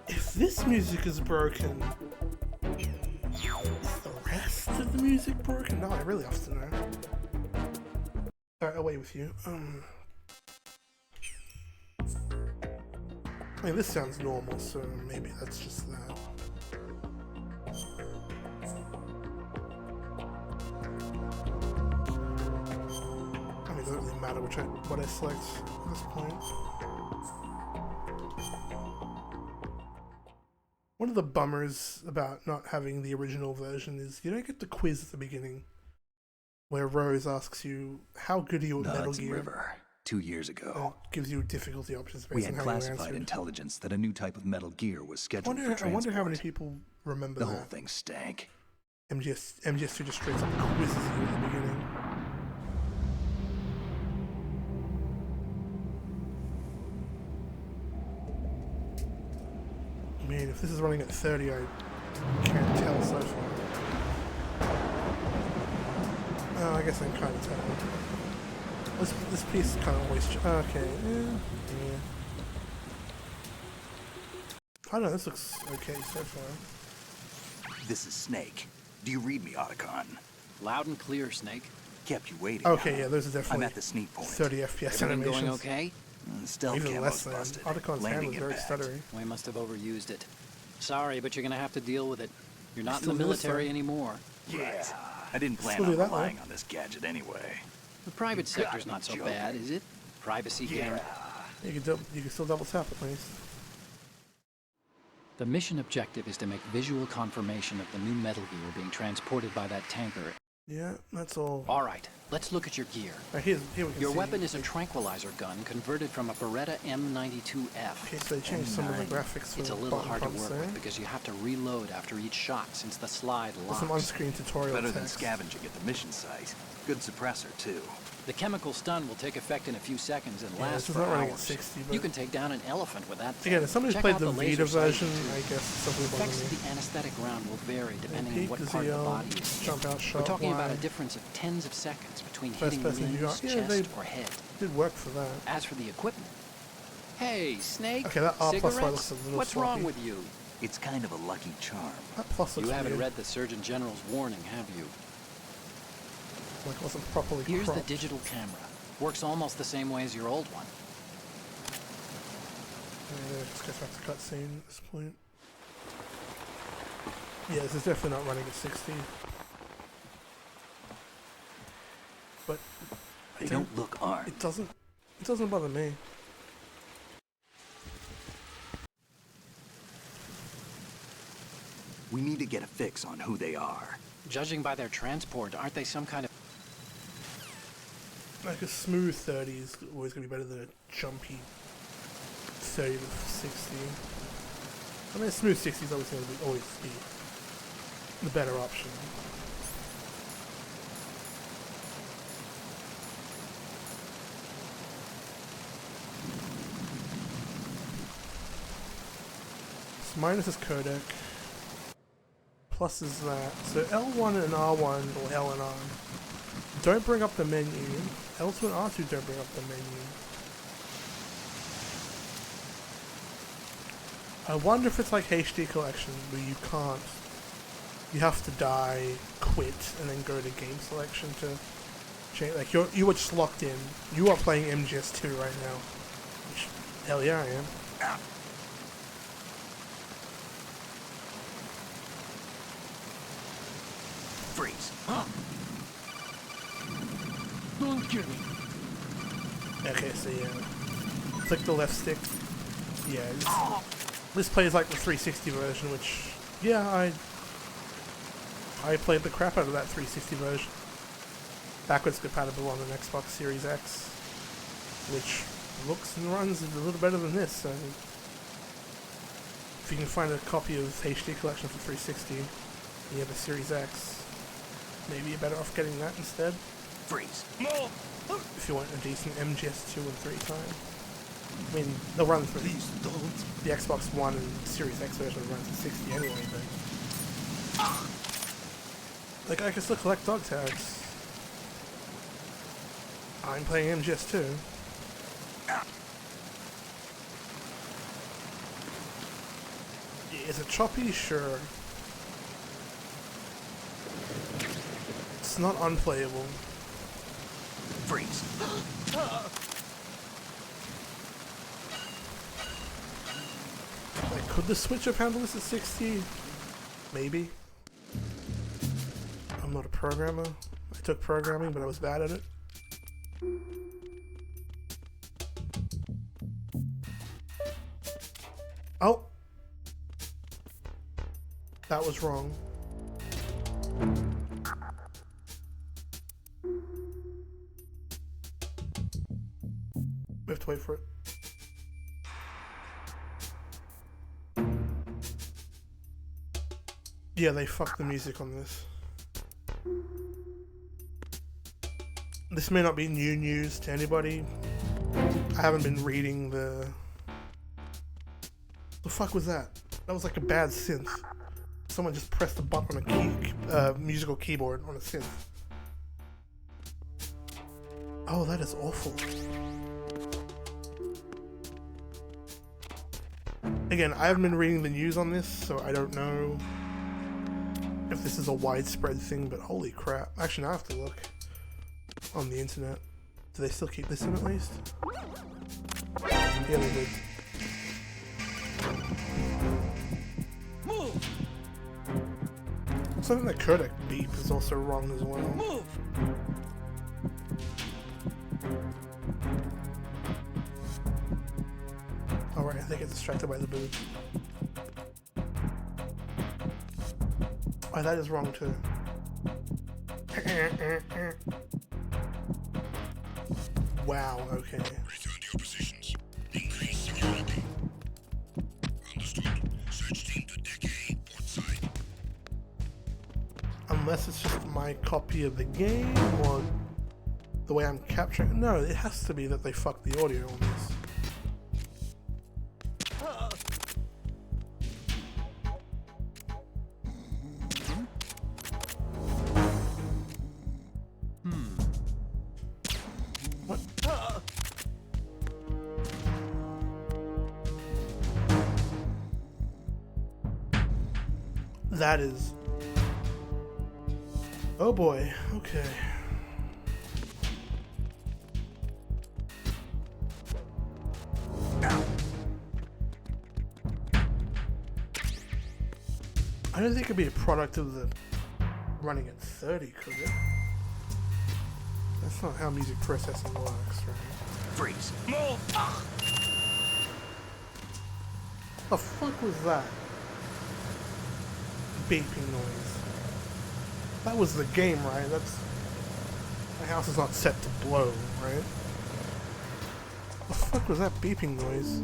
If this music is broken, is the rest of the music broken? No, I really have to know. Alright, away with you. I mean, this sounds normal, so maybe that's just that. I mean, it doesn't really matter what I select at this point. One of the bummers about not having the original version is you don't get the quiz at the beginning, where Rose asks you, how good are you at Metal Gear? River. 2 years ago, gives you difficulty options based we on had how you classified answered. intelligence that a new type of Metal Gear was scheduled for transport. I wonder how many people remember the that. whole thing stank. MGS2 just straight up quizzes you at the beginning. Man, if this is running at 30, I can't tell so far. Oh, I guess I can kind of tell. This piece kind of always... Okay, yeah. I don't know, this looks okay so far. This is Snake. Do you read me, Otacon? Loud and clear, Snake. Kept you waiting. Okay, yeah, those are definitely I'm at the sneak point. 30 FPS Everything animations. going okay? Stealth Even less camo's than. busted. Otacon's hand Landing was very impact. stuttery. We must have overused it. Sorry, but you're gonna have to deal with it. You're not in Still the do this, military though. anymore. Yeah. I didn't plan Still do on that, relying though. on this gadget anyway. The private You sector's gotta not be so joking. bad, is it? Privacy guarantee. You can still double tap at least. The mission objective is to make visual confirmation of the new Metal Gear being transported by that tanker. Yeah, that's all. All right, let's look at your gear. Here we can Your see. weapon is a tranquilizer gun converted from a Beretta M92F. Okay, so they changed some of the graphics for It's a the little button hard to prompts work there. with because you have to reload after each shot since the slide There's locks. some on-screen tutorial Better than text. scavenging at the mission site. Good suppressor, too. The chemical stun will take effect in a few seconds and Yeah, last this is for not running at hours. 60, You but can take down an elephant with that thing. again, if somebody's Check played out the laser Vita sight, version, too. I guess something Effects bothers of me. the anesthetic round will vary depending Peek, on what does part he, of the body is. jump out We're shot, talking about a wide? difference of tens of seconds between First hitting person view. limbs, Yeah, chest, they or head. did work for that. As for the equipment, hey, Snake, Okay, that R+Y cigarettes? looks a little What's wrong sloppy. with you? It's kind of a lucky charm. That plus looks You haven't weird. read the Surgeon General's warning, have you? Like it wasn't properly Here's cropped. the digital camera. Works almost the same way as your old one. Just goes back to cutscene at this point. Yeah, this is definitely not running at 60. But They don't look armed. It doesn't bother me. We need to get a fix on who they are. Judging by their transport, aren't they some kind of... Like a smooth 30 is always going to be better than a jumpy 30 to 60. I mean, a smooth 60 is always going to be the better option. So minus is codec. Plus is that. So L1 and R1, or L and R, don't bring up the menu. L2 and R2 don't bring up the menu. I wonder if it's like HD collection where you can't. You have to die, quit, and then go to game selection to change. Like you were just locked in. You are playing MGS2 right now. Which, hell yeah, I am. Freeze. Don't kill me. Okay, so yeah. Click the left stick. Yeah. This plays like the 360 version, which, yeah, I played the crap out of that 360 version. Backwards compatible on an Xbox Series X, which looks and runs a little better than this. So if you can find a copy of HD Collection for 360, and you have a Series X, maybe you're better off getting that instead. Freeze. If you want a decent MGS2 and 3 time. I mean, they'll run through. Please don't. The Xbox One and Series X version runs at 60 anyway, but... Like, I can still collect dog tags. I'm playing MGS2. Is it choppy? Sure. It's not unplayable. Freeze. Like, could the Switch have handled this at 60? Maybe. I'm not a programmer. I took programming, but I was bad at it. Oh! That was wrong. We have to wait for it. Yeah, they fucked the music on this. This may not be new news to anybody. I haven't been reading the fuck was that? That was like a bad synth. Someone just pressed a button on a musical keyboard on a synth. Oh, that is awful. Again, I haven't been reading the news on this, so I don't know if this is a widespread thing, but holy crap. Actually, now I have to look on the internet. Do they still keep this in at least? Yeah, they did. Move! So I think the codec beep is also wrong as well. Move! Alright, I think it's distracted by the boob. Oh, that is wrong too. Wow, okay. Return to your positions. Increase security. Understood. Search team to Deck A, port side. Unless it's just my copy of the game or the way I'm capturing. No, it has to be that they fucked the audio on this. What? That is. Oh boy, okay. I don't think it could be a product of the running at 30, could it? That's not how music processing works, right? Freeze. Move! The fuck was that? Beeping noise. That was the game, right? That's... My house is not set to blow, right? The fuck was that beeping noise?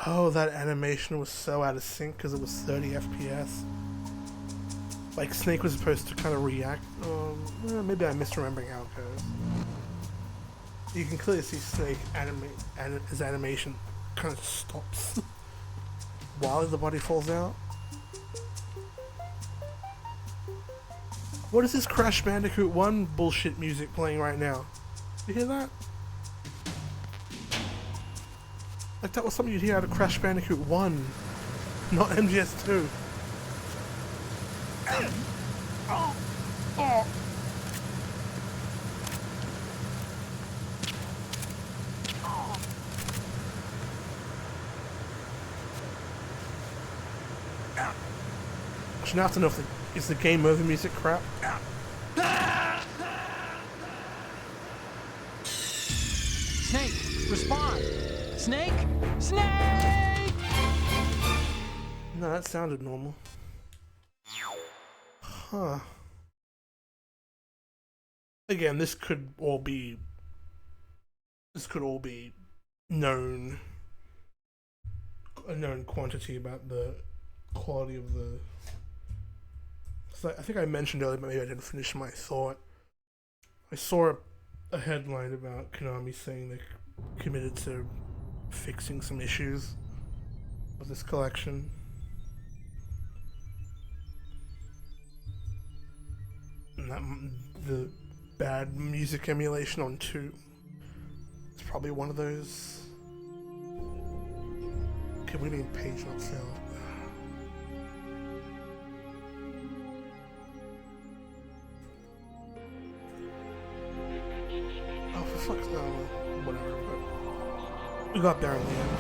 Oh, that animation was so out of sync because it was 30 FPS. Like, Snake was supposed to kind of react. Maybe I'm misremembering how it goes. You can clearly see Snake his animation kind of stops while the body falls out. What is this Crash Bandicoot 1 bullshit music playing right now? You hear that? Like that was something you'd hear out of Crash Bandicoot 1, not MGS 2. Actually, now I have to know if is the game over music crap. Snake, respond! Snake? Snake! No, that sounded normal. Huh. Again, this could all be known, a known quantity about the quality of the. So I think I mentioned earlier, but maybe I didn't finish my thought. I saw a headline about Konami saying they committed to fixing some issues with this collection. And that, the bad music emulation on 2 is probably one of those. Okay, what do you mean page not sound? Oh, for fuck's sake, whatever. But we got there in the end.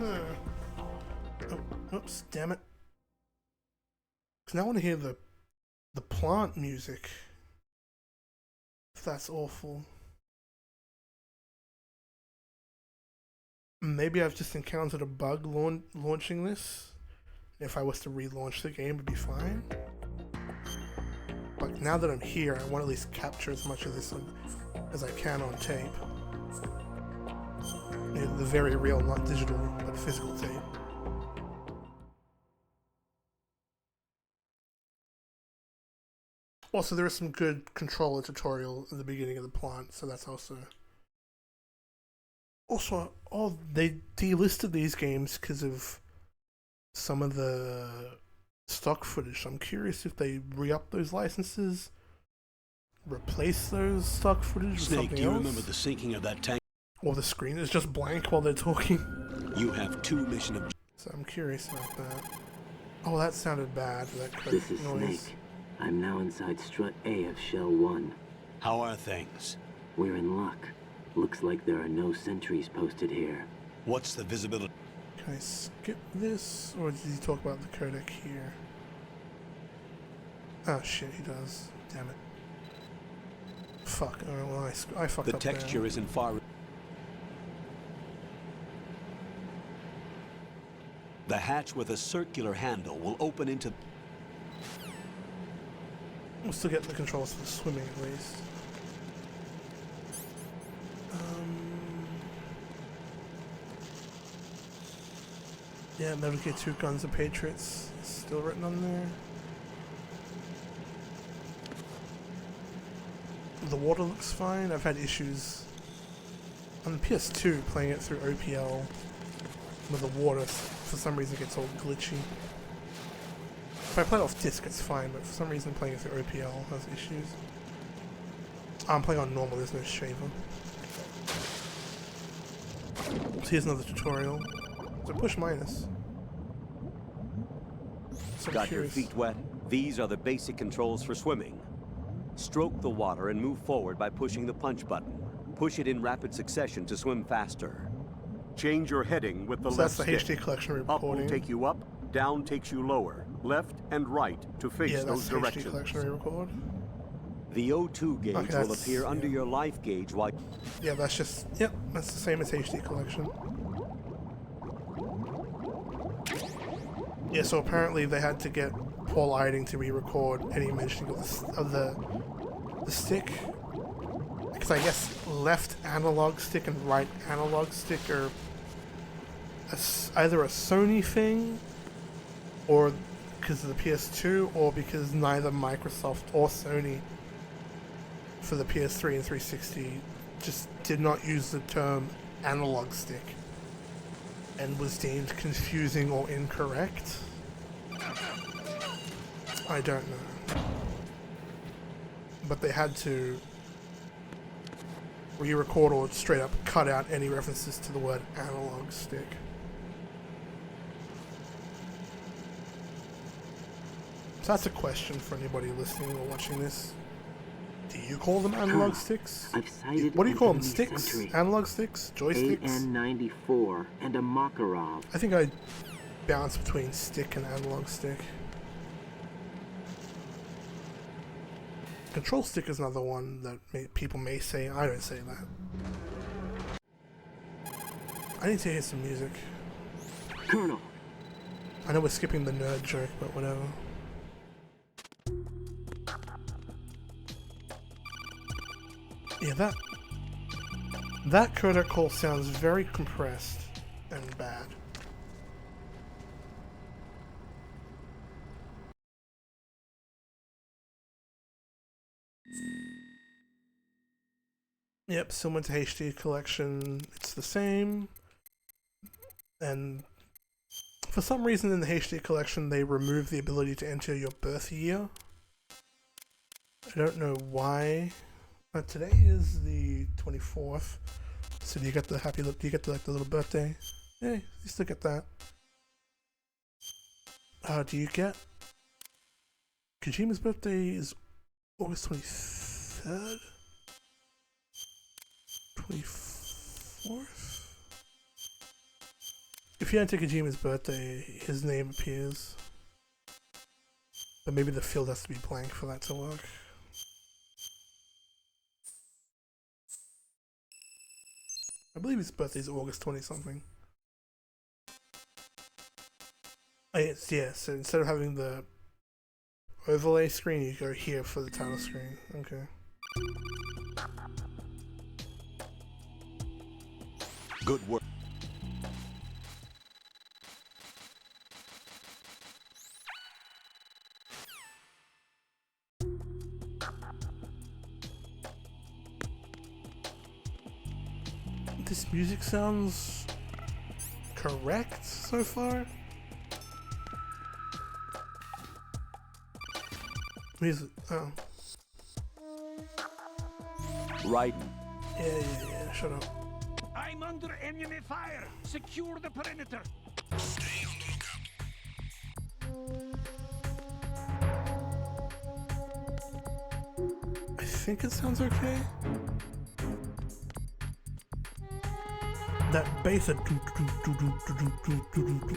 Oh, oops, damn it. Cause now I want to hear the plant music. If that's awful. Maybe I've just encountered a bug launching this. If I was to relaunch the game, it'd be fine. But now that I'm here, I want to at least capture as much of this as I can on tape. The very real, not digital, but physical tape. Also, there is some good controller tutorial at the beginning of the plant, so that's also... Also, they delisted these games because of some of the stock footage. So I'm curious if they re-up those licenses, replace those stock footage with Snake, something do you else? remember the sinking of that tank? Or the screen is just blank while they're talking. You have 2 mission objectives. So I'm curious about that. Oh, that sounded bad, that This is noise. Snake. I'm now inside strut A of Shell 1. How are things? We're in luck. Looks like there are no sentries posted here. What's the visibility? Can I skip this? Or did he talk about the codec here? Oh shit, he does. Damn it. Fuck, alright, well I fucked up The texture there. isn't far. The hatch with a circular handle will open into... We'll still get the controls for the swimming at least. Yeah, Metal Gear 2 Guns of Patriots. Still written on there. The water looks fine. I've had issues on the PS2 playing it through OPL with the water. For some reason it gets all glitchy. If I play it off disc it's fine, but for some reason playing it through OPL has issues. I'm playing on normal, there's no shaver. So here's another tutorial. So push minus. So Got your feet wet? These are the basic controls for swimming. Stroke the water and move forward by pushing the punch button. Push it in rapid succession to swim faster. Change your heading with the So left that's the stick. HD collection Up recording. will take you up, down takes you lower, left and right to face Yeah, those that's the HD directions. collection re-record. The O2 gauge Okay, will that's- appear under your life gauge while... Yeah, that's just, yep, that's the same as HD collection. Yeah, so apparently they had to get Paul Iding to re-record any mentioning of the stick. Because I guess left analog stick and right analog stick are either a Sony thing, or because of the PS2, or because neither Microsoft or Sony for the PS3 and 360 just did not use the term analog stick and was deemed confusing or incorrect. I don't know. But they had to re-record or straight up cut out any references to the word analog stick. So that's a question for anybody listening or watching this. Do you call them analog sticks? I've sighted What do you call them? an enemy Sticks? sentry. Analog sticks? Joysticks? AN-94 and a Makarov. I think I bounce between stick and analog stick. Control stick is another one that people may say. I don't say that. I need to hear some music. Colonel. I know we're skipping the nerd joke, but whatever. Yeah, that codec call sounds very compressed and bad. Yep, similar to HD collection, it's the same. And for some reason in the HD collection they removed the ability to enter your birth year. I don't know why. But today is the 24th, so do you get the do you get the, like, the little birthday? Yeah, you still get that. Do you get... Kojima's birthday is August 23rd? 24th? If you enter Kojima's birthday, his name appears. But maybe the field has to be blank for that to work. I believe his birthday's August 20-something. Oh, yes, yeah, so instead of having the overlay screen, you go here for the title screen. Okay. Good work. This music sounds correct so far. Music. Oh. Raiden. Yeah. Shut up. I'm under enemy fire. Secure the perimeter. Stay on the lookout. I think it sounds okay. That bass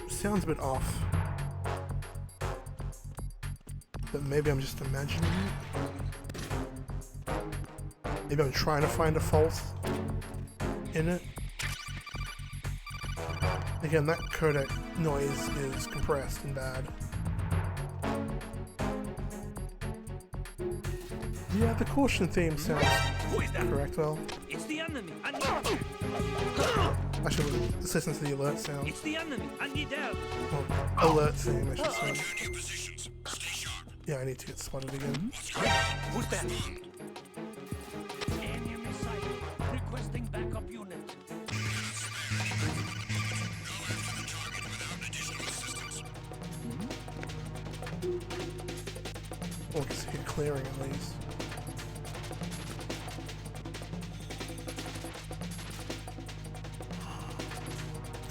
sounds a bit off. But maybe I'm just imagining it. Maybe I'm trying to find a fault in it. Again, that codec noise is compressed and bad. Yeah, the caution theme sounds correct well. It's the enemy. Actually, let's listen to the alert sound. It's the enemy. I need help. Oh, alert theme, I should say. Yeah, I need to get spotted again. Who's that? Enemy sight. Requesting backup unit. Or just hit clearing at least.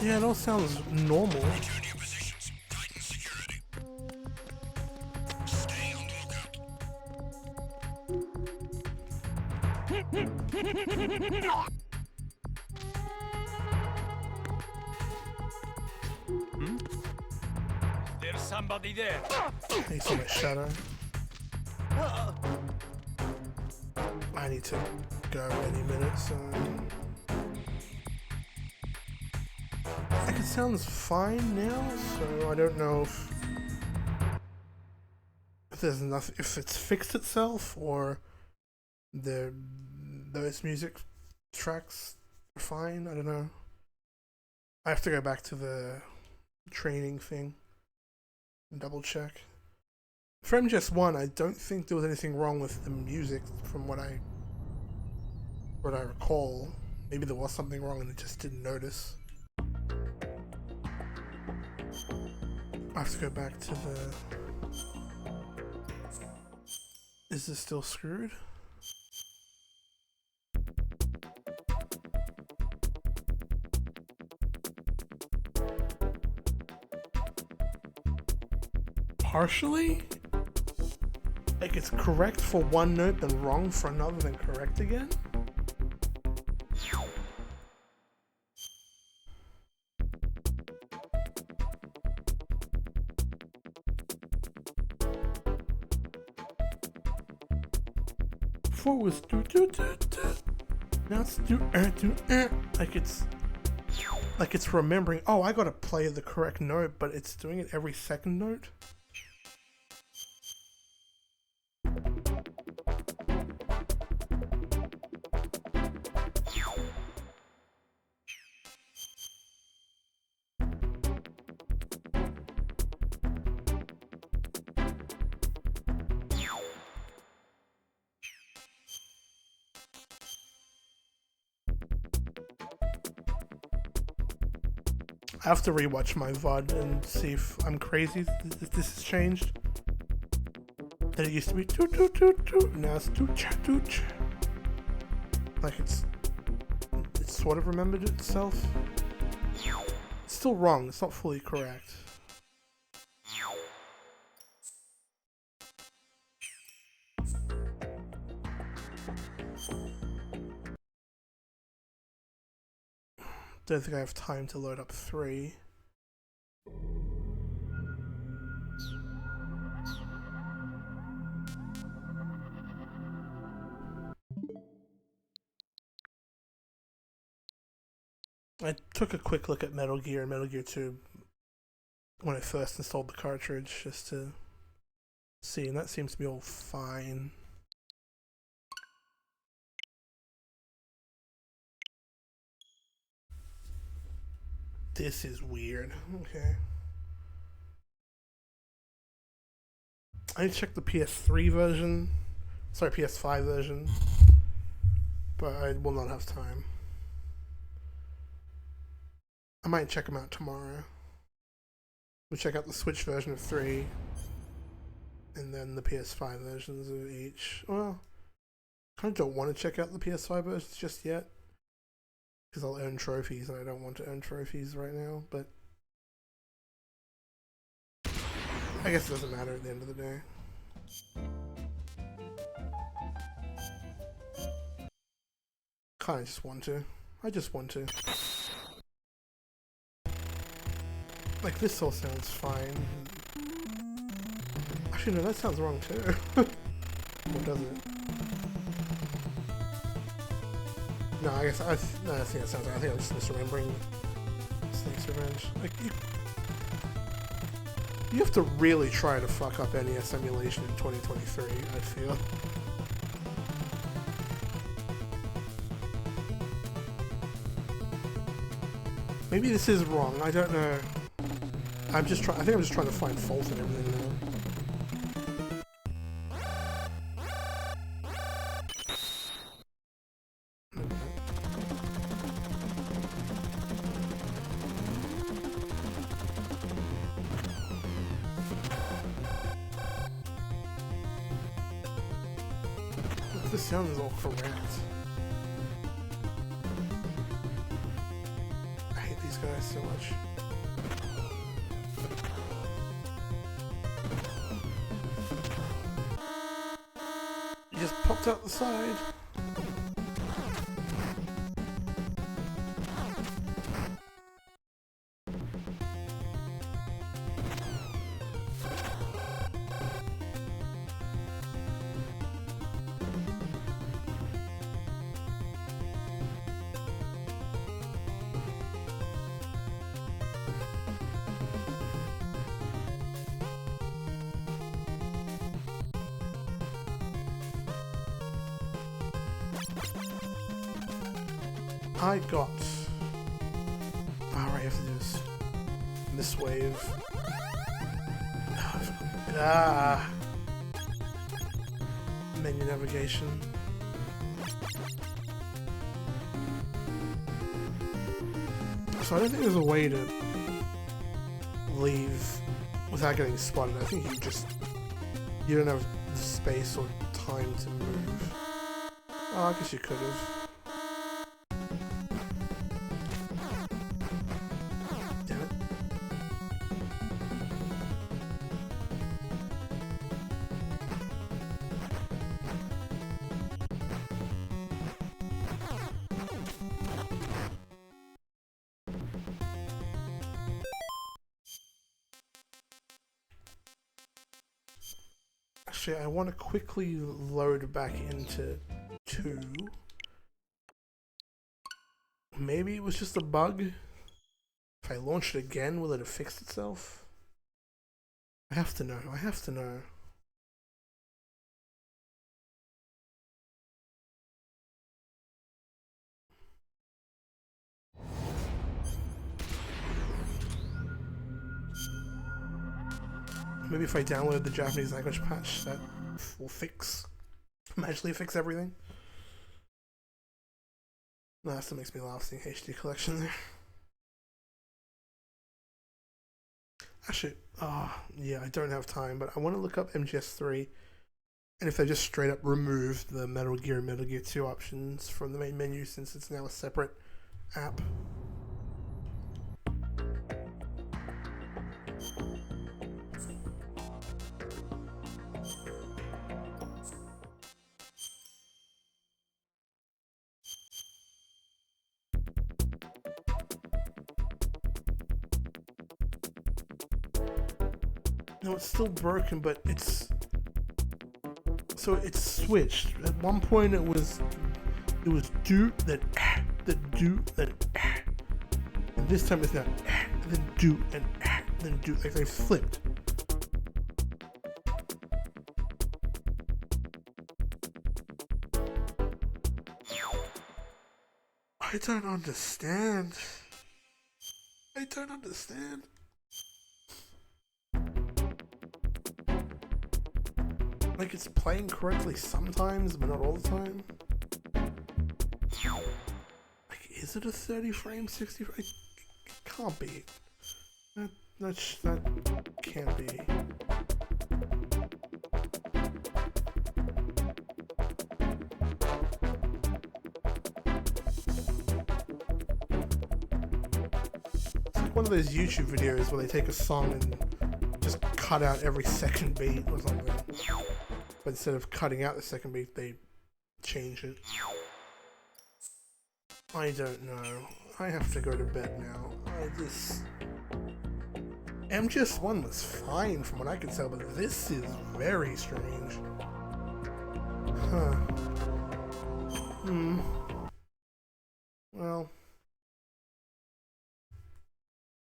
Yeah, it all sounds normal. There's somebody there. I see my shadow. I need to go any minute, so... I think it sounds fine now, so I don't know if there's nothing, if it's fixed itself or those music tracks are fine. I don't know. I have to go back to the training thing and double check. For MGS 1, I don't think there was anything wrong with the music from what I recall. Maybe there was something wrong and I just didn't notice. I have to go back to the... Is this still screwed? Partially? Like it's correct for one note, then wrong for another, then correct again? Before it was do do do do. Now it's do like it's remembering, oh, I gotta play the correct note, but it's doing it every second note. I have to rewatch my VOD and see if I'm crazy, if this has changed. That it used to be toot toot toot toot, now it's toot cha toot cha. Like it's sort of remembered itself. It's still wrong, it's not fully correct. Don't think I have time to load up 3. I took a quick look at Metal Gear and Metal Gear 2 when I first installed the cartridge just to see, and that seems to be all fine. This is weird. Okay. I checked the PS3 version. Sorry, PS5 version. But I will not have time. I might check them out tomorrow. We'll check out the Switch version of 3. And then the PS5 versions of each. Well, I kind of don't want to check out the PS5 versions just yet. Because I'll earn trophies, and I don't want to earn trophies right now, but I guess it doesn't matter at the end of the day. Kinda just want to. I just want to. Like, this all sounds fine. Actually, no, that sounds wrong too. Or does it? No, I guess I think that sounds right. I think I'm just misremembering Snake's Revenge. Like, you have to really try to fuck up NES emulation in 2023, I feel. Maybe this is wrong, I don't know. I think I'm just trying to find fault in everything now. This sound is all correct. I hate these guys so much. He just popped out the side. I got... Alright, I have to do this wave. Menu navigation. So I don't think there's a way to leave without getting spotted. I think you don't have the space or time to move. Oh, I guess you could have. Actually, I want to quickly load back into 2. Maybe it was just a bug. If I launch it again, will it have fixed itself? I have to know. I have to know. Maybe if I download the Japanese language patch, that will magically fix everything. No, that still makes me laugh seeing HD collection there. Actually, yeah, I don't have time, but I want to look up MGS3, and if they just straight up removed the Metal Gear and Metal Gear 2 options from the main menu since it's now a separate app. No, it's still broken, but it's... So it's switched. At one point it was do, then do, then and this time it's not then do, and then do. Like they flipped. I don't understand. I don't understand. Like, it's playing correctly sometimes, but not all the time. Like, is it a 30 frame, 60 frame? It can't be. That can't be. It's like one of those YouTube videos where they take a song and just cut out every second beat or something. But instead of cutting out the second beat, they change it. I don't know. I have to go to bed now. MGS1 was fine from what I could tell, but this is very strange. Huh. Well,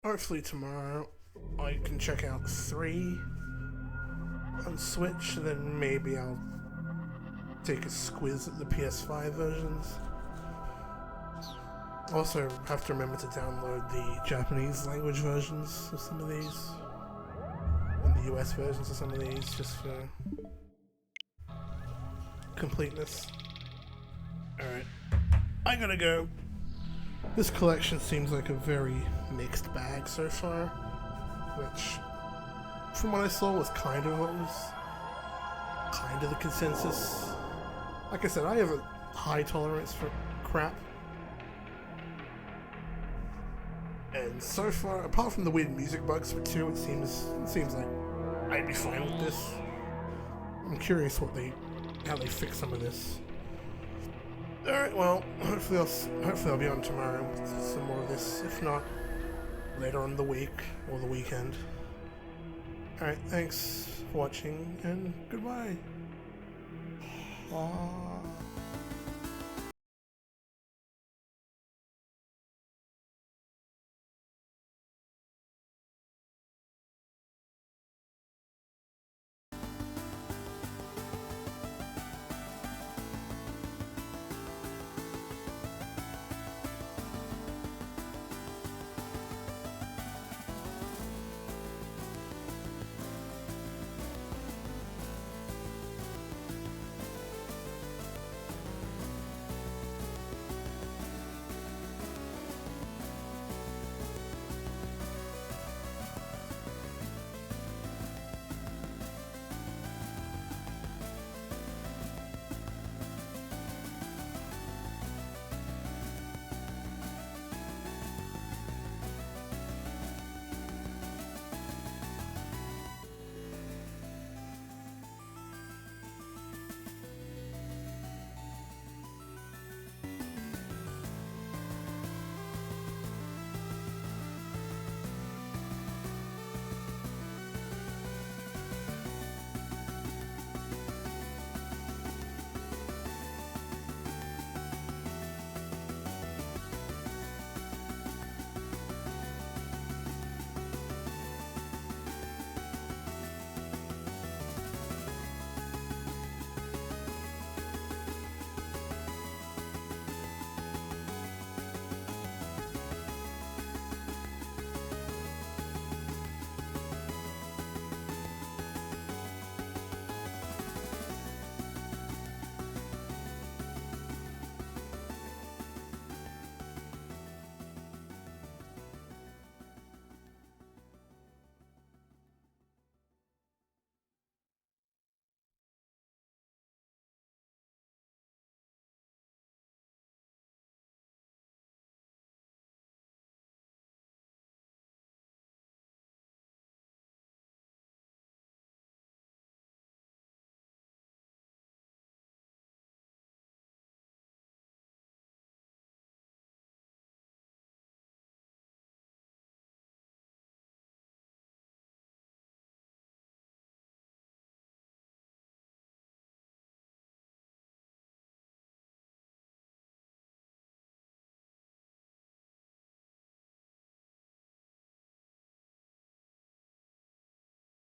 hopefully tomorrow I can check out 3 on Switch, and then maybe I'll take a squiz at the PS5 versions. Also, have to remember to download the Japanese language versions of some of these, and the US versions of some of these, just for completeness. Alright, I gotta go. This collection seems like a very mixed bag so far, which, from what I saw, was kind of what was kind of the consensus. Like I said, I have a high tolerance for crap. And so far, apart from the weird music bugs for 2, it seems like I'd be fine with this. I'm curious how they fix some of this. Alright, well, hopefully I'll be on tomorrow with some more of this. If not, later on in the week or the weekend. Alright, thanks for watching, and goodbye.